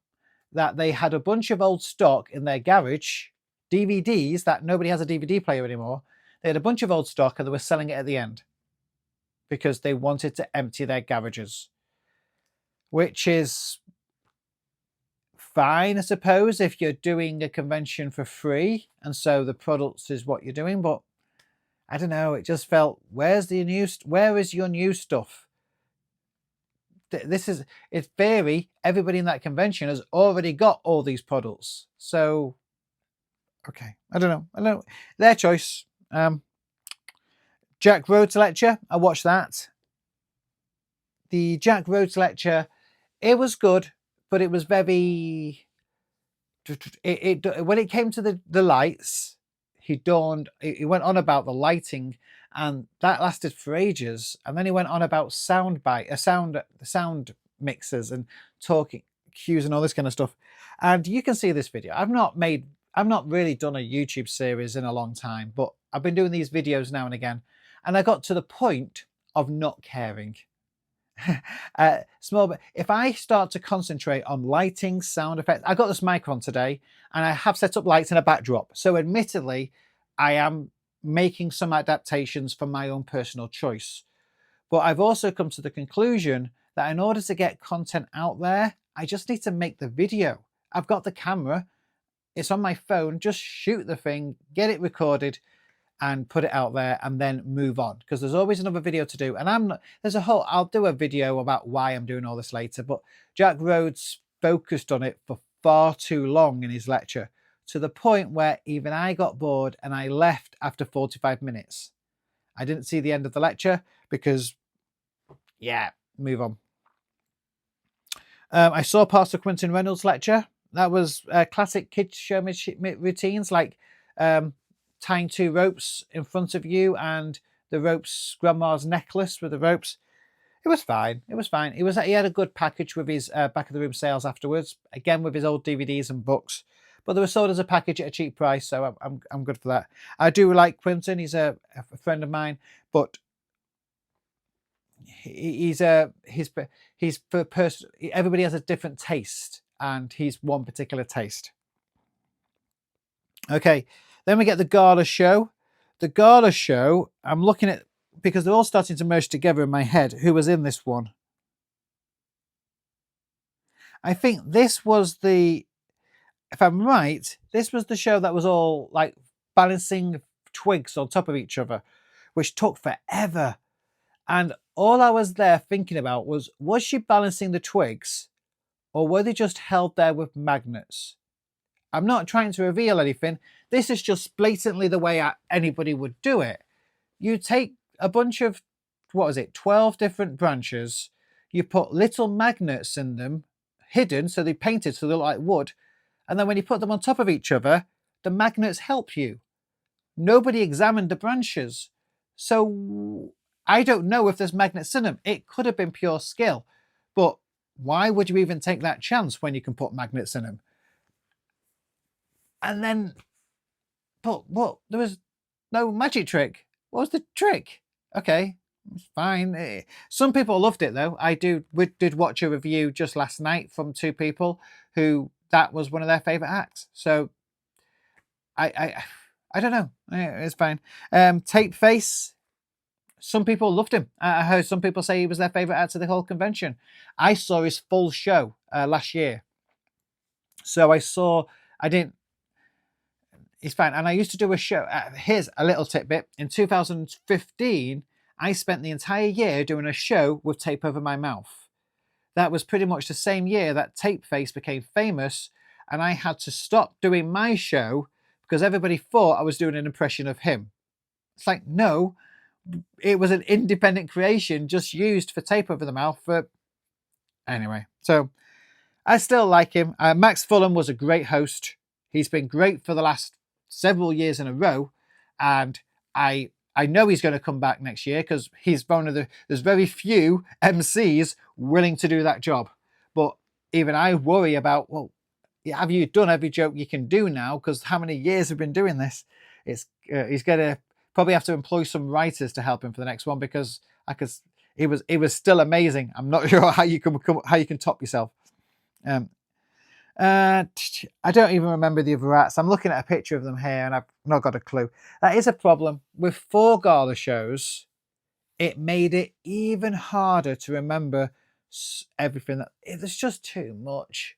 that they had a bunch of old stock in their garage, DVDs that nobody has a DVD player anymore. They had a bunch of old stock and they were selling it at the end because they wanted to empty their garages, which is fine, I suppose, if you're doing a convention for free and so the products is what you're doing. But I don't know, it just felt, where is your new stuff? It's theory. Everybody in that convention has already got all these products. So, okay, I don't know. Their choice. Jack Rhodes lecture, I watched that. The Jack Rhodes lecture, it was good, but it was very. When it came to the lights, he went on about the lighting, and that lasted for ages. And then he went on about sound mixers and talking cues and all this kind of stuff. And you can see this video. I've not really done a YouTube series in a long time, but I've been doing these videos now and again. And I got to the point of not caring. If I start to concentrate on lighting, sound effects, I got this mic on today and I have set up lights and a backdrop. So admittedly, I am making some adaptations for my own personal choice. But I've also come to the conclusion that in order to get content out there, I just need to make the video. I've got the camera, it's on my phone, just shoot the thing, get it recorded and put it out there and then move on, because there's always another video to do. And I'll do a video about why I'm doing all this later, but Jack Rhodes focused on it for far too long in his lecture, to the point where even I got bored and I left after 45 minutes. I didn't see the end of the lecture because, yeah, move on. I saw Pastor Quentin Reynolds' lecture. That was classic kids show routines, like tying 2 ropes in front of you and the ropes, grandma's necklace with the ropes. It was fine. He had a good package with his back of the room sales afterwards, again with his old DVDs and books. But they were sold as a package at a cheap price, so I'm good for that. I do like Quentin. He's a friend of mine, but everybody has a different taste, and he's one particular taste. Okay, then we get the gala show. The gala show, I'm looking at, because they're all starting to merge together in my head, who was in this one. I think this was if I'm right, this was the show that was all like balancing twigs on top of each other, which took forever. And all I was there thinking about was she balancing the twigs, or were they just held there with magnets? I'm not trying to reveal anything. This is just blatantly the way anybody would do it. You take a bunch of, 12 different branches, you put little magnets in them, hidden, so they're painted so they look like wood, and then when you put them on top of each other, the magnets help you. Nobody examined the branches, so I don't know if there's magnets in them. It could have been pure skill, but why would you even take that chance when you can put magnets in them? And then, but what? There was no magic trick. What was the trick? Okay, it's fine. Some people loved it though. We did watch a review just last night from two people who that was one of their favorite acts. So I don't know. It's fine. Tape Face. Some people loved him. I heard some people say he was their favorite act of the whole convention. I saw his full show last year. So I didn't. It's fine. And I used to do a show. Here's a little tidbit. In 2015, I spent the entire year doing a show with tape over my mouth. That was pretty much the same year that Tape Face became famous, and I had to stop doing my show because everybody thought I was doing an impression of him. It's like, no, it was an independent creation just used for tape over the mouth. Anyway, so I still like him. Max Fulham was a great host. He's been great for the last several years in a row, and I know he's going to come back next year because he's one of there's very few MCs willing to do that job. But even I worry about, well, have you done every joke you can do now? Because how many years have been doing this? He's going to probably have to employ some writers to help him for the next one because it was still amazing. I'm not sure how you can top yourself. I don't even remember the other acts. I'm looking at a picture of them here and I've not got a clue. That is a problem. With 4 gala shows, it made it even harder to remember everything. There's just too much.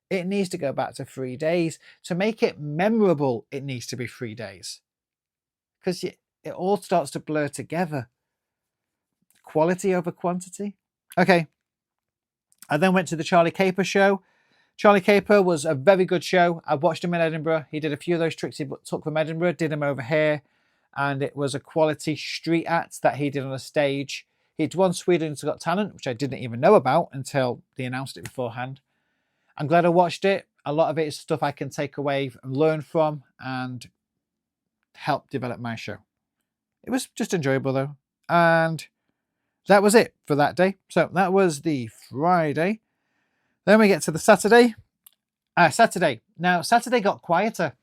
It needs to go back to 3 days. To make it memorable, it needs to be 3 days. Because it all starts to blur together. Quality over quantity. Okay. I then went to the Charlie Caper show. Charlie Caper was a very good show. I watched him in Edinburgh. He did a few of those tricks he took from Edinburgh, did them over here. And it was a quality street act that he did on a stage. He'd won Sweden's Got Talent, which I didn't even know about until they announced it beforehand. I'm glad I watched it. A lot of it is stuff I can take away and learn from and help develop my show. It was just enjoyable though. And that was it for that day. So that was the Friday. Then we get to the Saturday. Now, Saturday got quieter.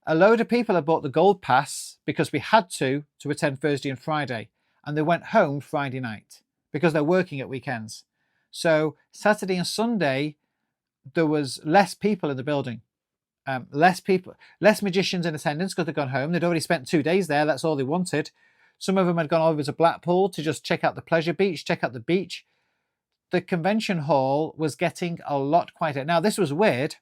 A load of people had bought the Gold Pass because we had to attend Thursday and Friday. And they went home Friday night because they're working at weekends. So Saturday and Sunday, there was less people in the building. Less magicians in attendance because they'd gone home. They'd already spent 2 days there. That's all they wanted. Some of them had gone over to Blackpool to just check out the pleasure beach, check out the beach. The convention hall was getting a lot quieter. Now, this was weird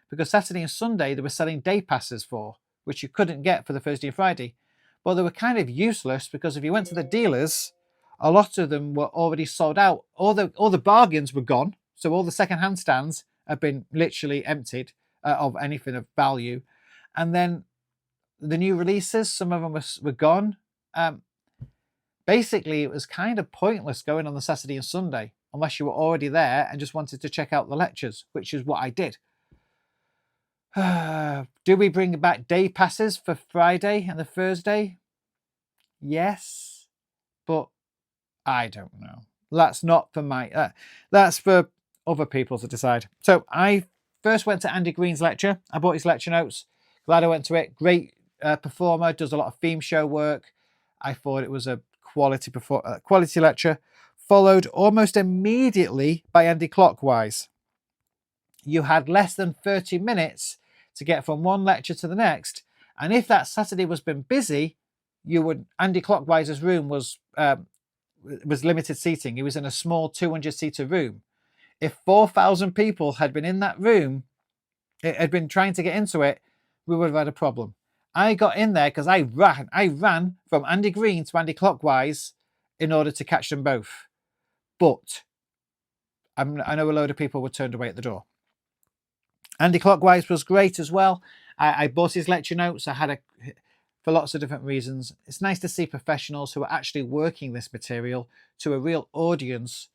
because Saturday and Sunday they were selling day passes for, which you couldn't get for the Thursday and Friday. But they were kind of useless because if you went to the dealers, a lot of them were already sold out. All the bargains were gone. So all the second-hand stands have been literally emptied of anything of value. And then the new releases, some of them were gone. Basically, it was kind of pointless going on the Saturday and Sunday unless you were already there and just wanted to check out the lectures, which is what I did. Do we bring back day passes for Friday and the Thursday? Yes, but I don't know. That's not for that's for other people to decide. So I first went to Andy Green's lecture. I bought his lecture notes. Glad I went to it. Great performer, does a lot of theme show work. I thought it was a quality lecture, followed almost immediately by Andy Clockwise. You had less than 30 minutes to get from one lecture to the next, and if that Saturday was been busy, Andy Clockwise's room was limited seating. He was in a small 200-seater room. If 4,000 people had been in that room, it had been trying to get into it, we would have had a problem. I got in there because I ran from Andy Green to Andy Clockwise in order to catch them both. But I know a load of people were turned away at the door. Anti-clockwise was great as well. I bought his lecture notes. I had for lots of different reasons. It's nice to see professionals who are actually working this material to a real audience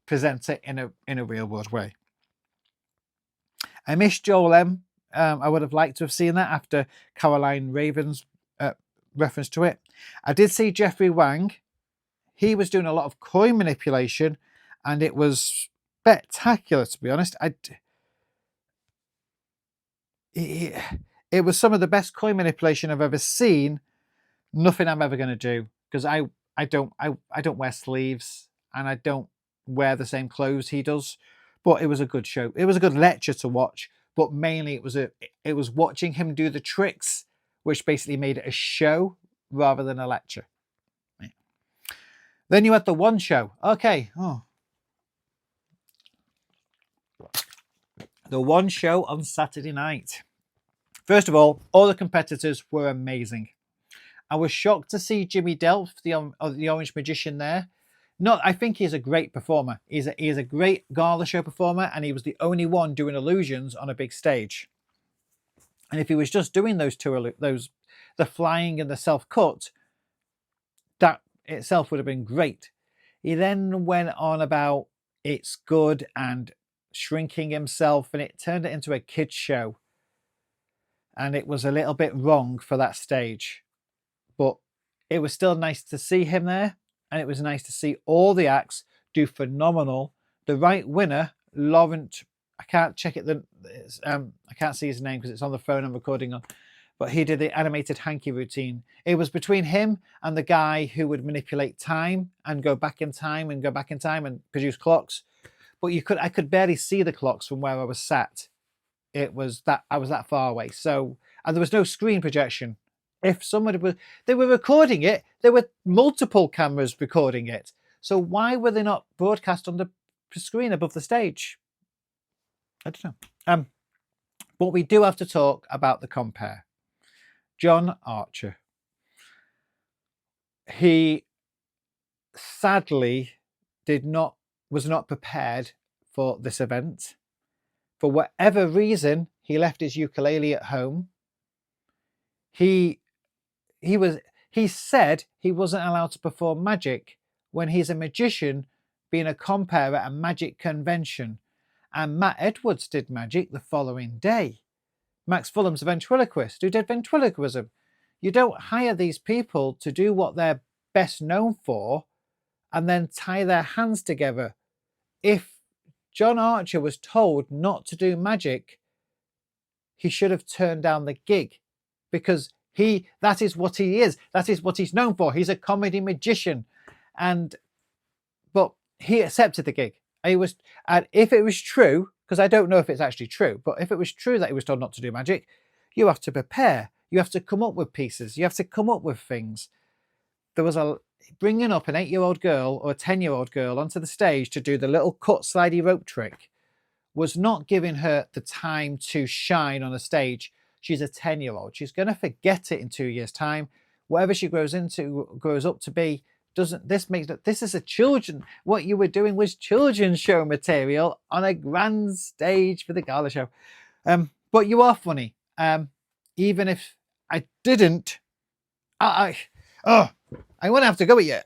present it in a real world way. I missed Joel M. I would have liked to have seen that after Caroline Raven's reference to it. I did see Jeffrey Wang. He was doing a lot of coin manipulation, and it was spectacular, to be honest. It was some of the best coin manipulation I've ever seen. Nothing I'm ever going to do, because I don't wear sleeves, and I don't wear the same clothes he does. But it was a good show. It was a good lecture to watch, but mainly it was watching him do the tricks, which basically made it a show rather than a lecture. Yeah. Then you had the one show. Okay. The one show on Saturday night. First of all the competitors were amazing. I was shocked to see Jimmy Delph, the Orange Magician, there. I think he's a great performer. He's a great gala show performer, and he was the only one doing illusions on a big stage. And if he was just doing those the flying and the self-cut, that itself would have been great. He then went on about it's good and shrinking himself, and it turned it into a kids show. And it was a little bit wrong for that stage. But it was still nice to see him there, and it was nice to see all the acts do phenomenal. The right winner, Laurent, I can't check it. I can't see his name because it's on the phone I'm recording on. But he did the animated hanky routine. It was between him and the guy who would manipulate time and go back in time and go back in time and produce clocks. But I could barely see the clocks from where I was sat. I was that far away. So, and there was no screen projection. If they were recording it, there were multiple cameras recording it. So why were they not broadcast on the screen above the stage? I don't know. But we do have to talk about the compere. John Archer. He sadly was not prepared for this event. For whatever reason, he left his ukulele at home. He said he wasn't allowed to perform magic when he's a magician being a compere at a magic convention. And Matt Edwards did magic the following day. Max Fulham's a ventriloquist who did ventriloquism. You don't hire these people to do what they're best known for and then tie their hands together. If John Archer was told not to do magic, he should have turned down the gig, because that is what he is. That is what he's known for. He's a comedy magician. But he accepted the gig. And if it was true, because I don't know if it's actually true, but if it was true that he was told not to do magic, you have to prepare. You have to come up with pieces. You have to come up with things. There was bringing up an 8-year-old girl or a 10-year-old girl onto the stage to do the little cut slidey rope trick was not giving her the time to shine on a stage. She's a 10-year-old. She's going to forget it in 2 years' time. Whatever she grows up to be, this is a children. What you were doing was children's show material on a grand stage for the gala show. But you are funny. Even if I didn't, I want to have to go with you.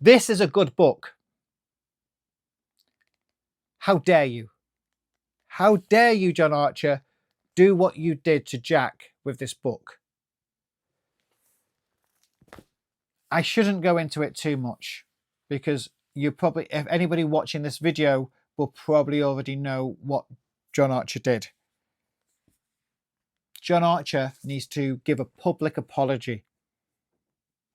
This is a good book. How dare you? How dare you, John Archer, do what you did to Jack with this book? I shouldn't go into it too much, because if anybody watching this video will probably already know what John Archer did. John Archer needs to give a public apology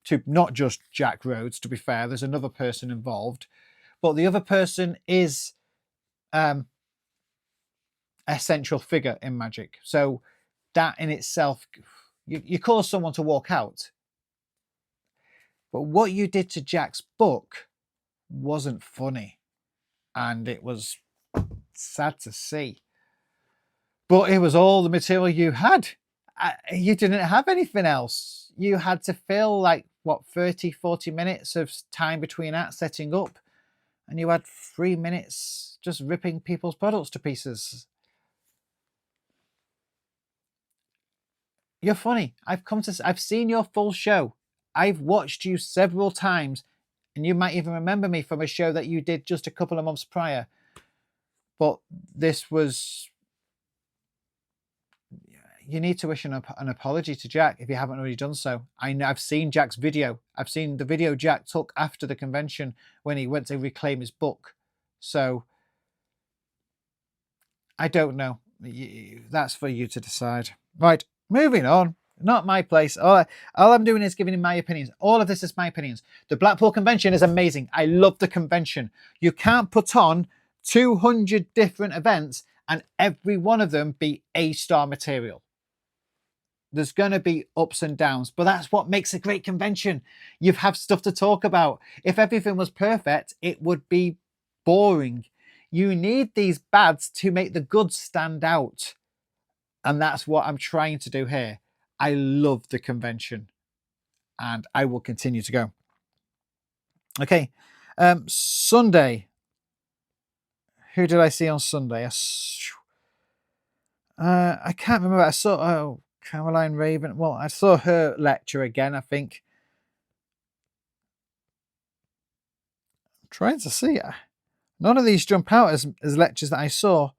to not just Jack Rhodes, to be fair. There's another person involved, but the other person is a central figure in magic. So that in itself, you cause someone to walk out. But what you did to Jack's book wasn't funny, and it was sad to see. But it was all the material you had. You didn't have anything else. You had to fill 30-40 minutes of time between acts setting up, and you had 3 minutes just ripping people's products to pieces. You're funny. I've seen your full show. I've watched you several times, and you might even remember me from a show that you did just a couple of months prior. But this was... You need to wish an apology to Jack if you haven't already done so. I've seen Jack's video. I've seen the video Jack took after the convention when he went to reclaim his book. So I don't know. That's for you to decide. Right, moving on. Not my place. All I'm doing is giving him my opinions. All of this is my opinions. The Blackpool convention is amazing. I love the convention. You can't put on 200 different events and every one of them be A-star material. There's going to be ups and downs, but that's what makes a great convention. You have stuff to talk about. If everything was perfect, it would be boring. You need these bads to make the goods stand out. And that's what I'm trying to do here. I love the convention and I will continue to go. Okay, Sunday. Who did I see on Sunday? I can't remember. I saw Caroline Raven. Well, I saw her lecture again, I think. I'm trying to see. None of these jump out as lectures that I saw.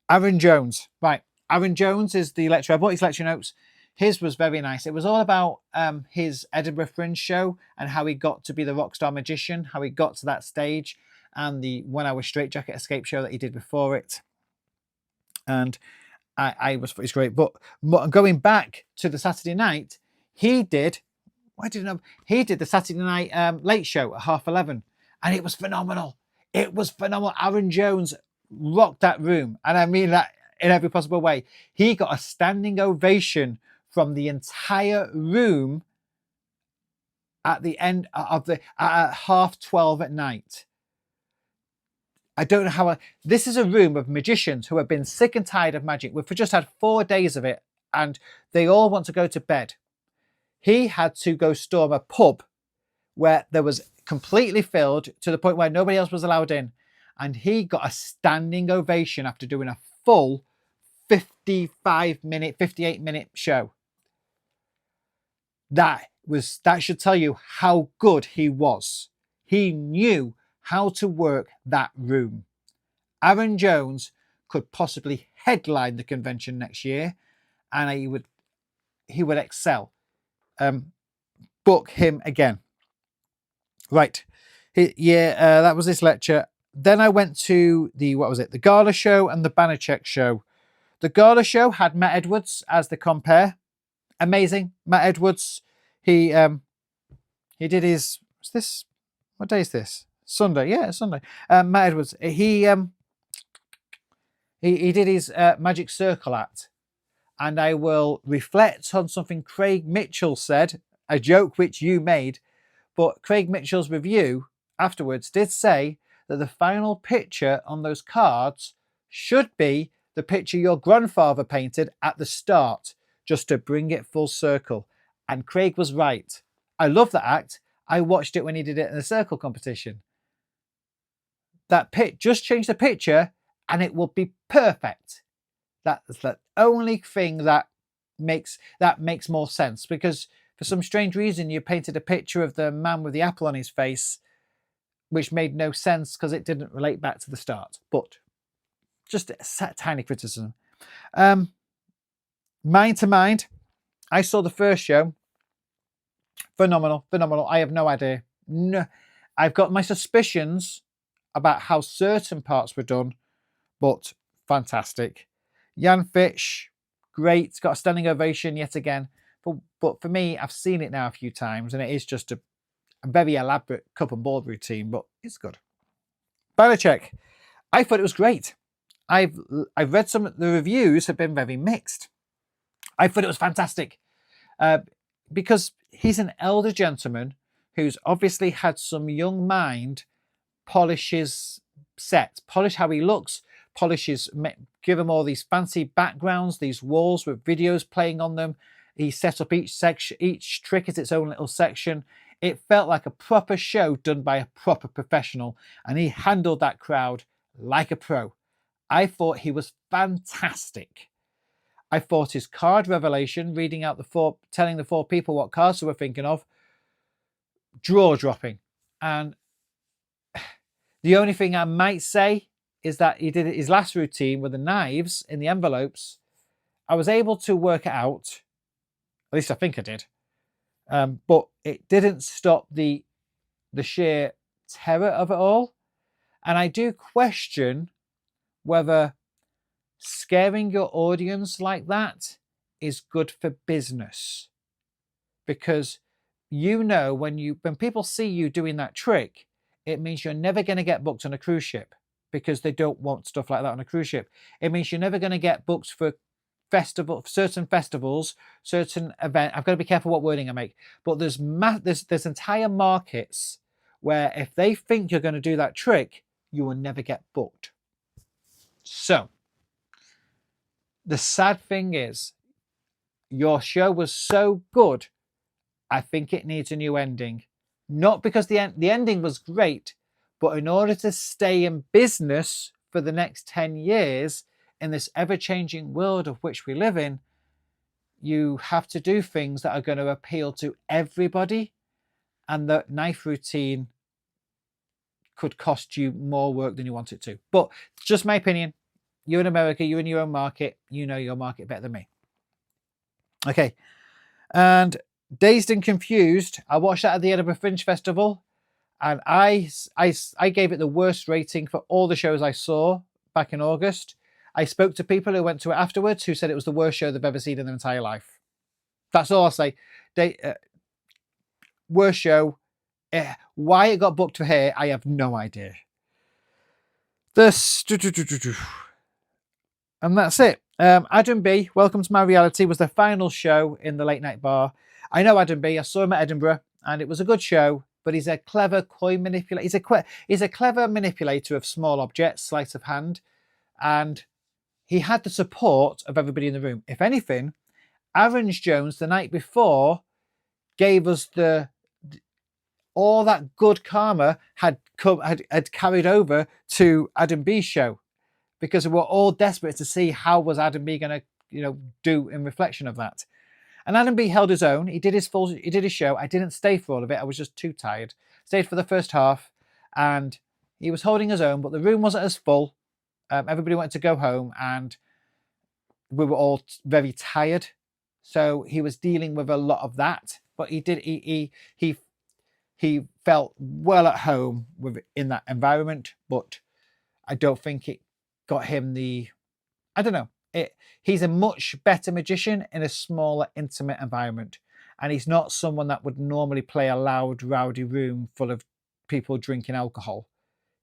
Aaron Jones. Right. Aaron Jones is the lecturer. I bought his lecture notes. His was very nice. It was all about his Edinburgh Fringe show and how he got to be the rockstar magician, how he got to that stage, and the 1 hour straitjacket escape show that he did before it. And it's great. But going back to the Saturday night, he did the Saturday night late show at 11:30, and it was phenomenal. It was phenomenal. Aaron Jones rocked that room, and I mean that in every possible way. He got a standing ovation from the entire room at the end of at 12:30 at night. I don't know how... This is a room of magicians who have been sick and tired of magic. We've just had 4 days of it and they all want to go to bed. He had to go storm a pub where there was completely filled to the point where nobody else was allowed in. And he got a standing ovation after doing a full 58 minute show. That should tell you how good he was. He knew how to work that room. Aaron Jones could possibly headline the convention next year, and he would excel. Book him again. Right. That was this lecture. Then I went to the gala show and the Banachek show. The gala show had Matt Edwards as the compere. Amazing. Matt Edwards. He did his... What day is this? Sunday. Yeah, Sunday. Matt Edwards. He did his Magic Circle act. And I will reflect on something Craig Mitchell said, a joke which you made. But Craig Mitchell's review afterwards did say that the final picture on those cards should be the picture your grandfather painted at the start, just to bring it full circle. And Craig was right. I love that act. I watched it when he did it in the circle competition. Just change the picture and it will be perfect. That's the only thing that makes more sense, because for some strange reason you painted a picture of the man with the apple on his face, which made no sense because it didn't relate back to the start. But just a tiny criticism. Mind to Mind. I saw the first show. Phenomenal. I have no idea. No, I've got my suspicions about how certain parts were done, but fantastic. Jan Fitch, great. Got a standing ovation yet again. But for me, I've seen it now a few times, and it is just a very elaborate cup and ball routine, but it's good. Banachek. I thought it was great. I've read some of the reviews have been very mixed. I thought it was fantastic because he's an elder gentleman who's obviously had some young mind polish his set, polish how he looks, give him all these fancy backgrounds, these walls with videos playing on them. He set up each trick as its own little section. It felt like a proper show done by a proper professional, and he handled that crowd like a pro. I thought he was fantastic. I thought his card revelation, reading out telling the four people what cards they were thinking of, jaw dropping. And the only thing I might say is that he did his last routine with the knives in the envelopes. I was able to work it out, at least I think I did, but it didn't stop the sheer terror of it all. And I do question whether scaring your audience like that is good for business, because when people see you doing that trick, it means you're never going to get booked on a cruise ship, because they don't want stuff like that on a cruise ship. It means you're never going to get booked for certain festivals, certain events. I've got to be careful what wording I make, but there's entire markets where if they think you're going to do that trick, you will never get booked. So the sad thing is, your show was so good, I think it needs a new ending. Not because the ending was great, but in order to stay in business for the next 10 years in this ever-changing world of which we live in, you have to do things that are going to appeal to everybody. And the knife routine could cost you more work than you want it to. But it's just my opinion. You're in America, you're in your own market, you know your market better than me. Okay, and Dazed and Confused, I watched that at the Edinburgh Fringe Festival, and I gave it the worst rating for all the shows I saw back in August. I spoke to people who went to it afterwards who said it was the worst show they've ever seen in their entire life. That's all I'll say. Worst show. Why it got booked for here, I have no idea. And that's it. Adam B, Welcome to My Reality was the final show in the late night bar. I know Adam B. I saw him at Edinburgh, and it was a good show, but he's a clever coin manipulator. He's a clever manipulator of small objects, sleight of hand, and he had the support of everybody in the room. If anything, Orange Jones the night before gave us all that good karma had carried over to Adam B's show, because we were all desperate to see how was Adam B going to, do in reflection of that. And Adam B held his own. He did his show. I didn't stay for all of it. I was just too tired. Stayed for the first half, and he was holding his own, but the room wasn't as full. Everybody wanted to go home, and we were all very tired. So he was dealing with a lot of that, but he felt well at home in that environment. But I don't think it got him I don't know. He's a much better magician in a smaller, intimate environment. And he's not someone that would normally play a loud, rowdy room full of people drinking alcohol.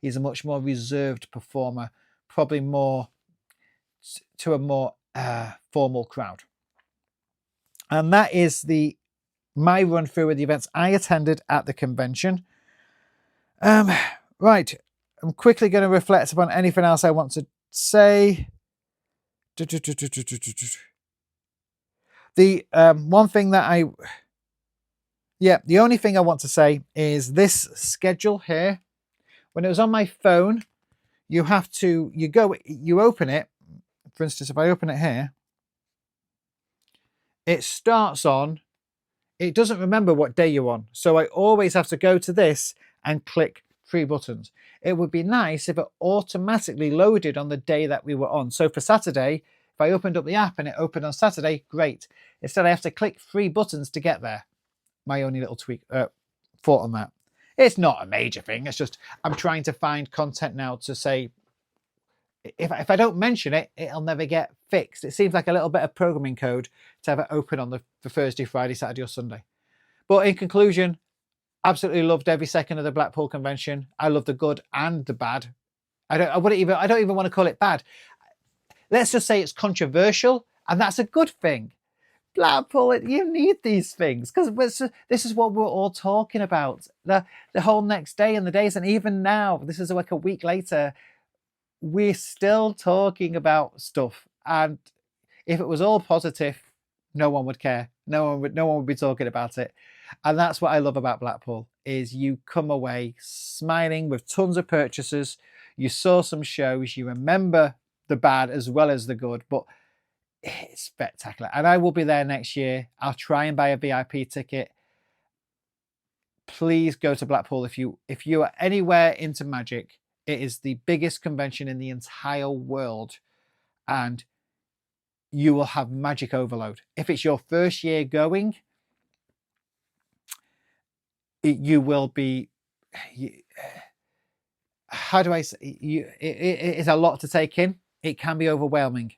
He's a much more reserved performer, probably more to a more formal crowd. And that is my run through of the events I attended at the convention. Right. I'm quickly going to reflect upon anything else I want to say. The one thing that the only thing I want to say is this schedule here. When it was on my phone, you open it. For instance, if I open it here, it starts on, it doesn't remember what day you're on. So I always have to go to this and click 3 buttons. It would be nice if it automatically loaded on the day that we were on. So for Saturday, if I opened up the app and it opened on Saturday, great. Instead, I have to click 3 buttons to get there. My only little thought on that. It's not a major thing. It's just I'm trying to find content now to say, if I don't mention it, it'll never get fixed. It seems like a little bit of programming code to have it open on the Thursday, Friday, Saturday or Sunday. But in conclusion, absolutely loved every second of the Blackpool convention. I love the good and the bad. I don't even want to call it bad. Let's just say it's controversial, and that's a good thing. Blackpool, you need these things, because this is what we're all talking about. The whole next day and the days, and even now, this is like a week later, we're still talking about stuff. And if it was all positive, no one would care. No one would be talking about it. And that's what I love about Blackpool, is you come away smiling with tons of purchases. You saw some shows, you remember the bad as well as the good, but it's spectacular. And I will be there next year. I'll try and buy a VIP ticket. Please go to Blackpool if you are anywhere into magic. It is the biggest convention in the entire world, and you will have magic overload. If it's your first year going, you will be, how do I say, it is a lot to take in. It can be overwhelming.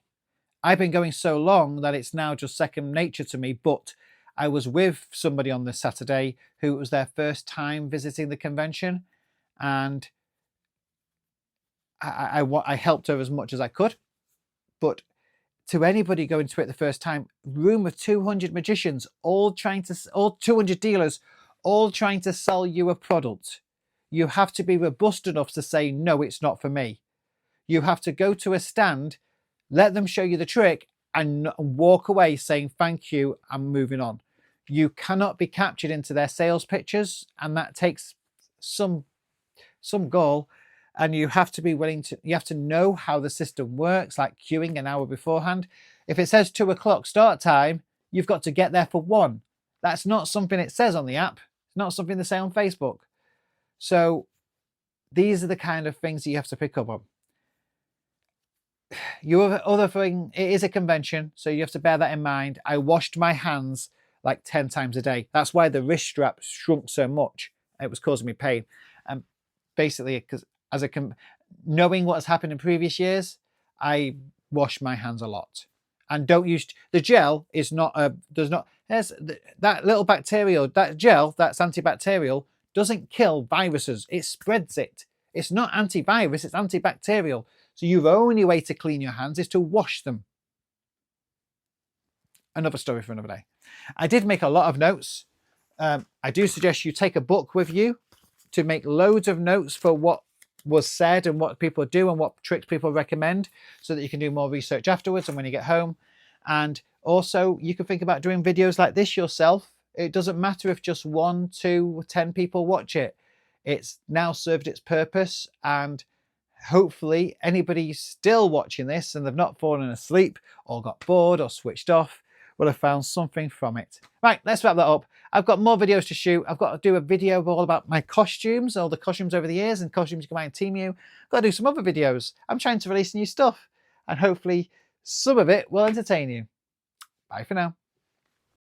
I've been going so long that it's now just second nature to me, but I was with somebody on this Saturday who it was their first time visiting the convention, and I helped her as much as I could. But to anybody going to it the first time, room of 200 magicians, all 200 dealers, all trying to sell you a product. You have to be robust enough to say, no, it's not for me. You have to go to a stand, let them show you the trick, and walk away saying, thank you, I'm moving on. You cannot be captured into their sales pitches, and that takes some gall. And you have to be willing to, you have to know how the system works, like queuing an hour beforehand. If it says 2 o'clock start time, you've got to get there for 1. That's not something it says on the app. It's not something they say on Facebook. So these are the kind of things that you have to pick up on. Your other thing, it is a convention, so you have to bear that in mind. I washed my hands like 10 times a day. That's why the wrist strap shrunk so much. It was causing me pain. And basically, because knowing what has happened in previous years, I wash my hands a lot. And don't use the gel. Is not there's that little bacterial, that gel that's antibacterial doesn't kill viruses, it spreads it. It's not antivirus, it's antibacterial. So your only way to clean your hands is to wash them. Another story for another day. I did make a lot of notes. I do suggest you take a book with you to make loads of notes for what was said and what people do and what tricks people recommend, so that you can do more research afterwards and when you get home. And also you can think about doing videos like this yourself. It doesn't matter if just 1, 2, 10 people watch it. It's now served its purpose, and hopefully anybody still watching this and they've not fallen asleep or got bored or switched off will have found something from it. Right, let's wrap that up. I've got more videos to shoot. I've got to do a video all about my costumes, all the costumes over the years and costumes you can buy in Temu. I've got to do some other videos. I'm trying to release new stuff, and hopefully some of it will entertain you. Bye for now.